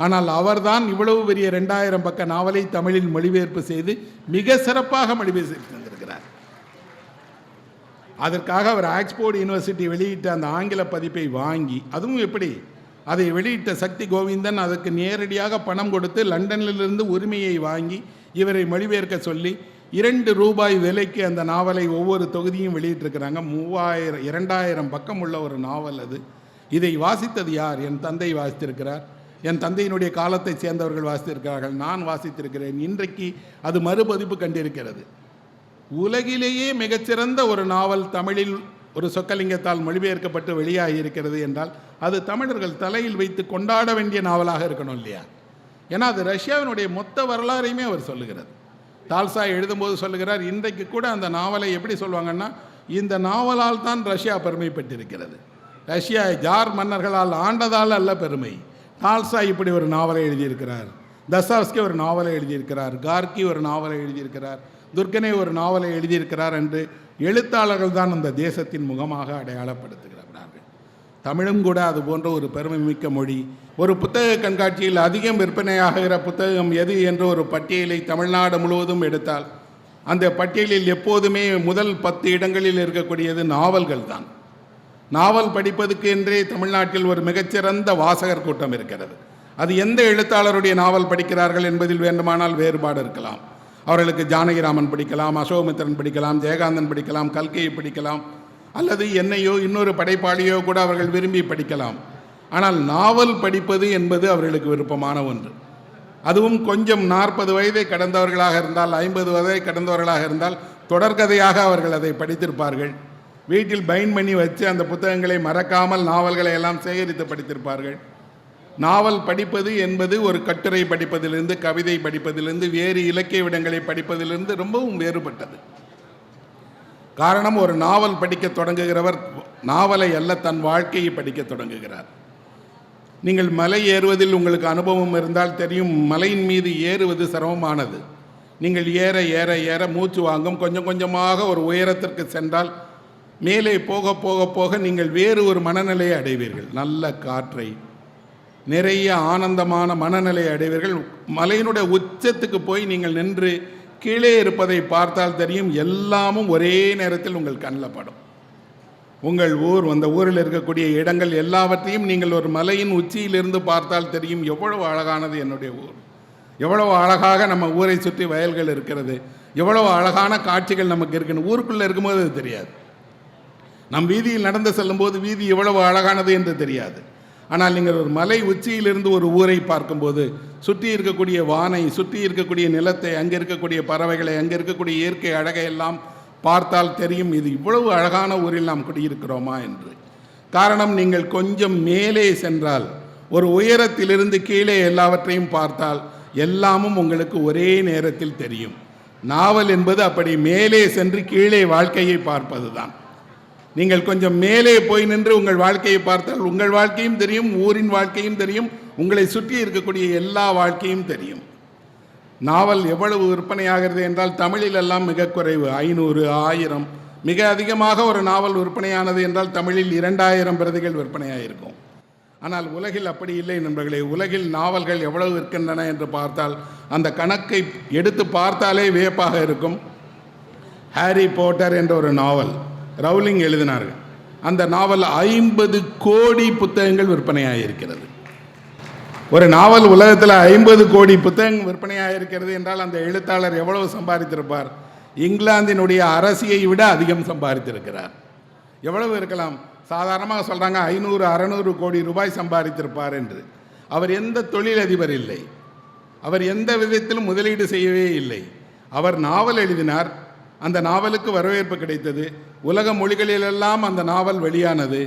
ஆனால் அவர்தான் இவ்வளவு பெரிய 2000 பக்க நாவலை தமிழில் மொழிபெயர்ப்பு செய்து மிக சிறப்பாக மொழிபெயர்த்து தந்திருக்கிறார். அதற்காக அவர் ஆக்ஸ்போர்ட் யூனிவர்சிட்டி வெளியிட்ட அந்த ஆங்கில பதிப்பை வாங்கி, அதுவும் எப்படி, அதை வெளியிட்ட சக்தி கோவிந்தன் அதுக்கு நேரடியாக பணம் கொடுத்து லண்டனிலிருந்து உரிமையை வாங்கி இவரை மொழிபெயர்க்க சொல்லி 2 ரூபாய் விலைக்கு அந்த நாவலை ஒவ்வொரு தொகுதியும் வெளியிட்டிருக்கிறாங்க. 2000 பக்கம் உள்ள ஒரு நாவல் அது. இதை வாசித்தது யார்? என் தந்தை வாசித்திருக்கிறார், என் தந்தையினுடைய காலத்தை சேர்ந்தவர்கள் வாசித்திருக்கிறார்கள், நான் வாசித்திருக்கிறேன். இன்றைக்கு அது மறுபதிப்பு கண்டிருக்கிறது. உலகிலேயே மிகச்சிறந்த ஒரு நாவல் தமிழில் ஒரு சொக்கலிங்கத்தால் மொழிபெயர்க்கப்பட்டு வெளியாகி இருக்கிறது என்றால் அது தமிழர்கள் தலையில் வைத்து கொண்டாட வேண்டிய நாவலாக இருக்கணும் இல்லையா? ஏன்னா அது ரஷ்யாவினுடைய மொத்த வரலாறையுமே அவர் சொல்லுகிறது. டால்ஸ்டாய் எழுதும்போது சொல்லுகிறார், இன்றைக்கு கூட அந்த நாவலை எப்படி சொல்லுவாங்கன்னா, இந்த நாவலால் தான் ரஷ்யா பெருமை பெற்றிருக்கிறது, ரஷ்யா ஜார் மன்னர்களால் ஆண்டதால் அல்ல பெருமை. டால்ஸ்டாய் இப்படி ஒரு நாவலை எழுதியிருக்கிறார், தஸ்தாவஸ்கி ஒரு நாவலை எழுதியிருக்கிறார், கார்கி ஒரு நாவலை எழுதியிருக்கிறார், துர்கனே ஒரு நாவலை எழுதியிருக்கிறார் என்று எழுத்தாளர்கள் தான் அந்த தேசத்தின் முகமாக அடையாளப்படுத்துகிறார்கள். தமிழும் கூட அது போன்ற ஒரு பெருமை மிக்க மொழி. ஒரு புத்தக கண்காட்சியில் அதிகம் விற்பனையாகிற புத்தகம் எது என்ற ஒரு பட்டியலை தமிழ்நாடு முழுவதும் எடுத்தால் அந்த பட்டியலில் எப்போதுமே முதல் 10 இடங்களில் இருக்கக்கூடியது நாவல்கள் தான். நாவல் படிப்பதுக்கு என்றே தமிழ்நாட்டில் ஒரு மிகச்சிறந்த வாசகர் கூட்டம் இருக்கிறது. அது எந்த எழுத்தாளருடைய நாவல் படிக்கிறார்கள் என்பதில் வேண்டுமானால் வேறுபாடு இருக்கலாம். அவர்களுக்கு ஜானகிராமன் படிக்கலாம், அசோகமித்திரன் படிக்கலாம், ஜெயகாந்தன் படிக்கலாம், கல்கையை படிக்கலாம், அல்லது என்னையோ இன்னொரு படைப்பாளியோ கூட அவர்கள் விரும்பி படிக்கலாம். ஆனால் நாவல் படிப்பது என்பது அவர்களுக்கு விருப்பமான ஒன்று. அதுவும் கொஞ்சம் 40 வயதை கடந்தவர்களாக இருந்தால், 50 வயதை கடந்தவர்களாக இருந்தால் தொடர்கதையாக அவர்கள் அதை படித்திருப்பார்கள். வீட்டில் பைண்ட் பண்ணி வச்சு அந்த புத்தகங்களை மறக்காமல் நாவல்களை எல்லாம் சேகரித்து படித்திருப்பார்கள். நாவல் படிப்பது என்பது ஒரு கட்டுரை படிப்பதிலிருந்து, கவிதை படிப்பதிலிருந்து, வேறு இலக்கிய விடங்களை படிப்பதிலிருந்து ரொம்பவும் வேறுபட்டது. காரணம், ஒரு நாவல் படிக்க தொடங்குகிறவர் நாவலை அல்ல, தன் வாழ்க்கையை படிக்க தொடங்குகிறார். நீங்கள் மலை ஏறுவதில் உங்களுக்கு அனுபவம் இருந்தால் தெரியும், மலையின் மீது ஏறுவது சிரமமானது. நீங்கள் ஏற ஏற ஏற மூச்சு வாங்கும். கொஞ்சம் கொஞ்சமாக ஒரு உயரத்திற்கு சென்றால் மேலே போக போக போக நீங்கள் வேறு ஒரு மனநிலையை அடைவீர்கள். நல்ல காற்றை, நிறைய ஆனந்தமான மனநிலையை அடைவீர்கள். மலையினுடைய உச்சத்துக்கு போய் நீங்கள் நின்று கீழே இருப்பதை பார்த்தால் தெரியும், எல்லாமும் ஒரே நேரத்தில் உங்கள் கண்ணில் படும். உங்கள் ஊர், அந்த ஊரில் இருக்கக்கூடிய இடங்கள் எல்லாவற்றையும் நீங்கள் ஒரு மலையின் உச்சியிலிருந்து பார்த்தால் தெரியும், எவ்வளவு அழகானது என்னுடைய ஊர், எவ்வளவு அழகாக நம்ம ஊரை சுற்றி வயல்கள் இருக்கிறது, எவ்வளவு அழகான காட்சிகள் நமக்கு இருக்குன்னு. ஊருக்குள்ளே இருக்கும்போது அது தெரியாது. நம் வீதியில் நடந்து செல்லும்போது வீதி எவ்வளவு அழகானது என்று தெரியாது. ஆனால் நீங்கள் ஒரு மலை உச்சியிலிருந்து ஒரு ஊரை பார்க்கும்போது சுற்றி இருக்கக்கூடிய வானை, சுற்றி இருக்கக்கூடிய நிலத்தை, அங்கே இருக்கக்கூடிய பறவைகளை, அங்கே இருக்கக்கூடிய இயற்கை அழகை எல்லாம் பார்த்தால் தெரியும், இது இவ்வளவு அழகான ஊரில் நாம் குடியிருக்கிறோமா என்று. காரணம், நீங்கள் கொஞ்சம் மேலே சென்றால், ஒரு உயரத்திலிருந்து கீழே எல்லாவற்றையும் பார்த்தால் எல்லாமும் உங்களுக்கு ஒரே நேரத்தில் தெரியும். நாவல் என்பது அப்படி மேலே சென்று கீழே வாழ்க்கையை பார்ப்பது தான். நீங்கள் கொஞ்சம் மேலே போய் நின்று உங்கள் வாழ்க்கையை பார்த்தால் உங்கள் வாழ்க்கையும் தெரியும், ஊரின் வாழ்க்கையும் தெரியும், உங்களை சுற்றி இருக்கக்கூடிய எல்லா வாழ்க்கையும் தெரியும். நாவல் எவ்வளவு விற்பனையாகிறது என்றால் தமிழிலெல்லாம் மிக குறைவு, 500, 1000, மிக அதிகமாக ஒரு நாவல் விற்பனையானது என்றால் தமிழில் 2000 பிரதிகள் விற்பனையாயிருக்கும். ஆனால் உலகில் அப்படி இல்லை நண்பர்களே. உலகில் நாவல்கள் எவ்வளவு இருக்கின்றன என்று பார்த்தால் அந்த கணக்கை எடுத்து பார்த்தாலே வியப்பாக இருக்கும். ஹாரி போட்டர் என்ற ஒரு நாவல் ரவுலிங் எழுதினார்கள். அந்த நாவல் 50 கோடி புத்தகங்கள் விற்பனையாயிருக்கிறது. ஒரு நாவல் உலகத்தில் 50 கோடி புத்தகங்கள் விற்பனையாயிருக்கிறது என்றால் அந்த எழுத்தாளர் எவ்வளவு சம்பாதித்திருப்பார்? இங்கிலாந்தினுடைய அரசியை விட அதிகம் சம்பாதித்திருக்கிறார். எவ்வளவு இருக்கலாம்? சாதாரணமாக சொல்கிறாங்க 500-600 கோடி ரூபாய் சம்பாதித்திருப்பார் என்று. அவர் எந்த தொழிலதிபர் இல்லை, அவர் எந்த விதத்திலும் முதலீடு செய்யவே இல்லை. அவர் நாவல் எழுதினார், அந்த நாவலுக்கு வரவேற்பு கிடைத்தது, உலக மொழிகளிலெல்லாம் அந்த நாவல் வெளியானது.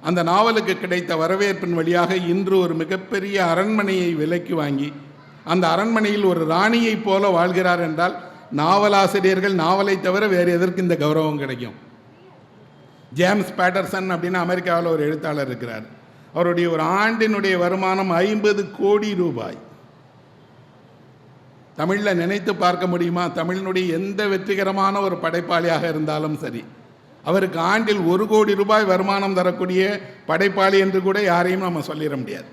அந்த நாவலுக்கு கிடைத்த வரவேற்பின் வழியாக இன்று ஒரு மிகப்பெரிய அரண்மனையை விலைக்கு வாங்கி அந்த அரண்மனையில் ஒரு ராணியைப் போல வாழ்கிறார் என்றால் நாவலாசிரியர்கள் நாவலை தவிர வேறு எதற்கு இந்த கௌரவம் கிடைக்கும்? ஜேம்ஸ் பேட்டர்சன் அப்படின்னு அமெரிக்காவில் ஒரு எழுத்தாளர் இருக்கிறார். அவருடைய ஒரு ஆண்டினுடைய வருமானம் 50 கோடி ரூபாய். தமிழில் நினைத்து பார்க்க முடியுமா? தமிழினுடைய எந்த வெற்றிகரமான ஒரு படைப்பாளியாக இருந்தாலும் சரி, அவருக்கு ஆண்டில் 1 கோடி ரூபாய் வருமானம் தரக்கூடிய படைப்பாளி என்று கூட யாரையும் நம்ம சொல்லிட முடியாது.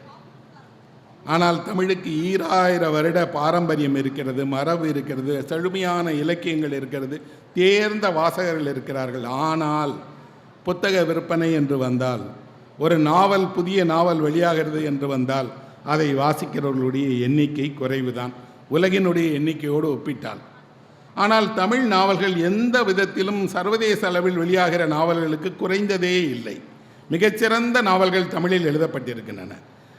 ஆனால் தமிழுக்கு 2000 வருட பாரம்பரியம் இருக்கிறது, மரபு இருக்கிறது, செழுமையான இலக்கியங்கள் இருக்கிறது, தேர்ந்த வாசகர்கள் இருக்கிறார்கள். ஆனால் புத்தக விற்பனை என்று வந்தால், ஒரு நாவல், புதிய நாவல் வெளியாகிறது என்று வந்தால் அதை வாசிக்கிறவர்களுடைய எண்ணிக்கை குறைவுதான் உலகினுடைய எண்ணிக்கையோடு ஒப்பிட்டால். ஆனால் தமிழ் நாவல்கள் எந்த விதத்திலும் சர்வதேச அளவில் வெளியாகிற நாவல்களுக்கு குறைந்ததே இல்லை. மிகச்சிறந்த நாவல்கள் தமிழில் எழுதப்பட்டிருக்கின்றன.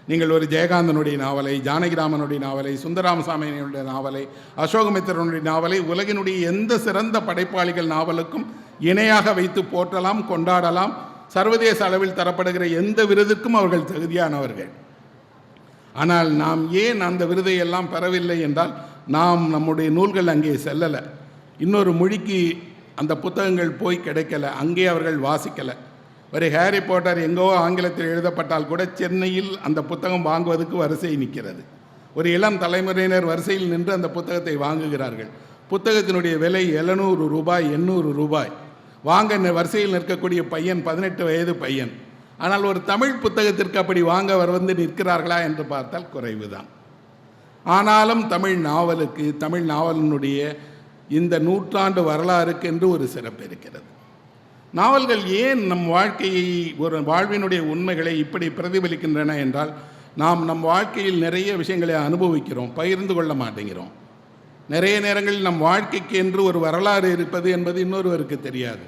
நீங்கள் ஒரு ஜெயகாந்தனுடைய நாவலை, ஜானகிராமனுடைய நாவலை, சுந்தராமசாமியினுடைய நாவலை, அசோகமித்திரனுடைய நாவலை உலகினுடைய எந்த சிறந்த படைப்பாளிகள் நாவலுக்கும் இணையாக வைத்து போற்றலாம், கொண்டாடலாம். சர்வதேச அளவில் தரப்படுகிற எந்த விருதுக்கும் அவர்கள் தகுதியானவர்கள். ஆனால் நாம் ஏன் அந்த விருதை எல்லாம் பெறவில்லை என்றால், நாம் நம்முடைய நூல்கள் அங்கே செல்லலை, இன்னொரு மொழிக்கு அந்த புத்தகங்கள் போய் கிடைக்கல, அங்கே அவர்கள் வாசிக்கலை. ஒரு ஹாரி போட்டர் எங்கோ ஆங்கிலத்தில் எழுதப்பட்டால் கூட சென்னையில் அந்த புத்தகம் வாங்குவதற்கு வரிசை நிற்கிறது. ஒரு இளம் தலைமுறையினர் வரிசையில் நின்று அந்த புத்தகத்தை வாங்குகிறார்கள். புத்தகத்தினுடைய விலை 700 ரூபாய், 800 ரூபாய். வாங்க வரிசையில் நிற்கக்கூடிய பையன் 18 வயது பையன். ஆனால் ஒரு தமிழ் புத்தகத்திற்கு அப்படி வாங்க வந்து நிற்கிறார்களா என்று பார்த்தால் குறைவுதான். ஆனாலும் தமிழ் நாவலுக்கு, தமிழ் நாவலினுடைய இந்த நூற்றாண்டு வரலாறுக்கு என்று ஒரு சிறப்பு இருக்கிறது. நாவல்கள் ஏன் நம் வாழ்க்கையை, ஒரு வாழ்வினுடைய உண்மைகளை இப்படி பிரதிபலிக்கின்றன என்றால், நாம் நம் வாழ்க்கையில் நிறைய விஷயங்களை அனுபவிக்கிறோம், பகிர்ந்து கொள்ள மாட்டேங்கிறோம். நிறைய நேரங்களில் நம் வாழ்க்கைக்கு என்று ஒரு வரலாறு இருப்பது என்பது இன்னொருவருக்கு தெரியாது.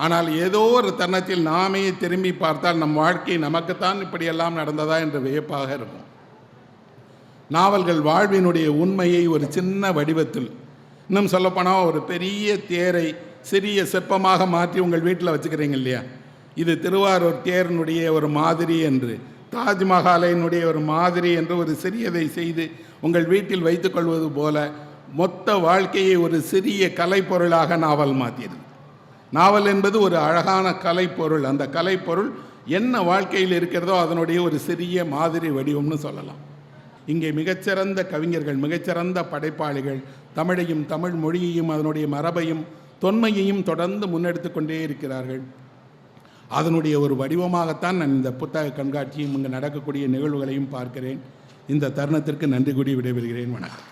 ஆனால் ஏதோ ஒரு தருணத்தில் நாமே திரும்பி பார்த்தால் நம் வாழ்க்கை நமக்குத்தான் இப்படியெல்லாம் நடந்ததா என்று வியப்பாக இருக்கும். நாவல்கள் வாழ்வினுடைய உண்மையை ஒரு சின்ன வடிவத்தில், இன்னும் சொல்லப்போனால் ஒரு பெரிய தேரை சிறிய சிற்பமாக மாற்றி உங்கள் வீட்டில் வச்சுக்கிறீங்க இல்லையா? இது திருவாரூர் தேரினுடைய ஒரு மாதிரி என்று, தாஜ்மஹாலினுடைய ஒரு மாதிரி என்று ஒரு சிறியதை செய்து உங்கள் வீட்டில் வைத்துக்கொள்வது போல மொத்த வாழ்க்கையை ஒரு சிறிய கலைப்பொருளாக நாவல் மாற்றியது. நாவல் என்பது ஒரு அழகான கலைப்பொருள். அந்த கலைப்பொருள் என்ன வாழ்க்கையில் இருக்கிறதோ அதனுடைய ஒரு சிறிய மாதிரி வடிவம்னு சொல்லலாம். இங்கே மிகச்சிறந்த கவிஞர்கள், மிகச்சிறந்த படைப்பாளிகள் தமிழையும், தமிழ் மொழியையும், அதனுடைய மரபையும், தொன்மையையும் தொடர்ந்து முன்னெடுத்து கொண்டே இருக்கிறார்கள். அதனுடைய ஒரு வடிவமாகத்தான் நான் இந்த புத்தக கண்காட்சியும் இங்கு நடக்கக்கூடிய நிகழ்வுகளையும் பார்க்கிறேன். இந்த தருணத்திற்கு நன்றி கூறி விடைபெறுகிறேன். வணக்கம்.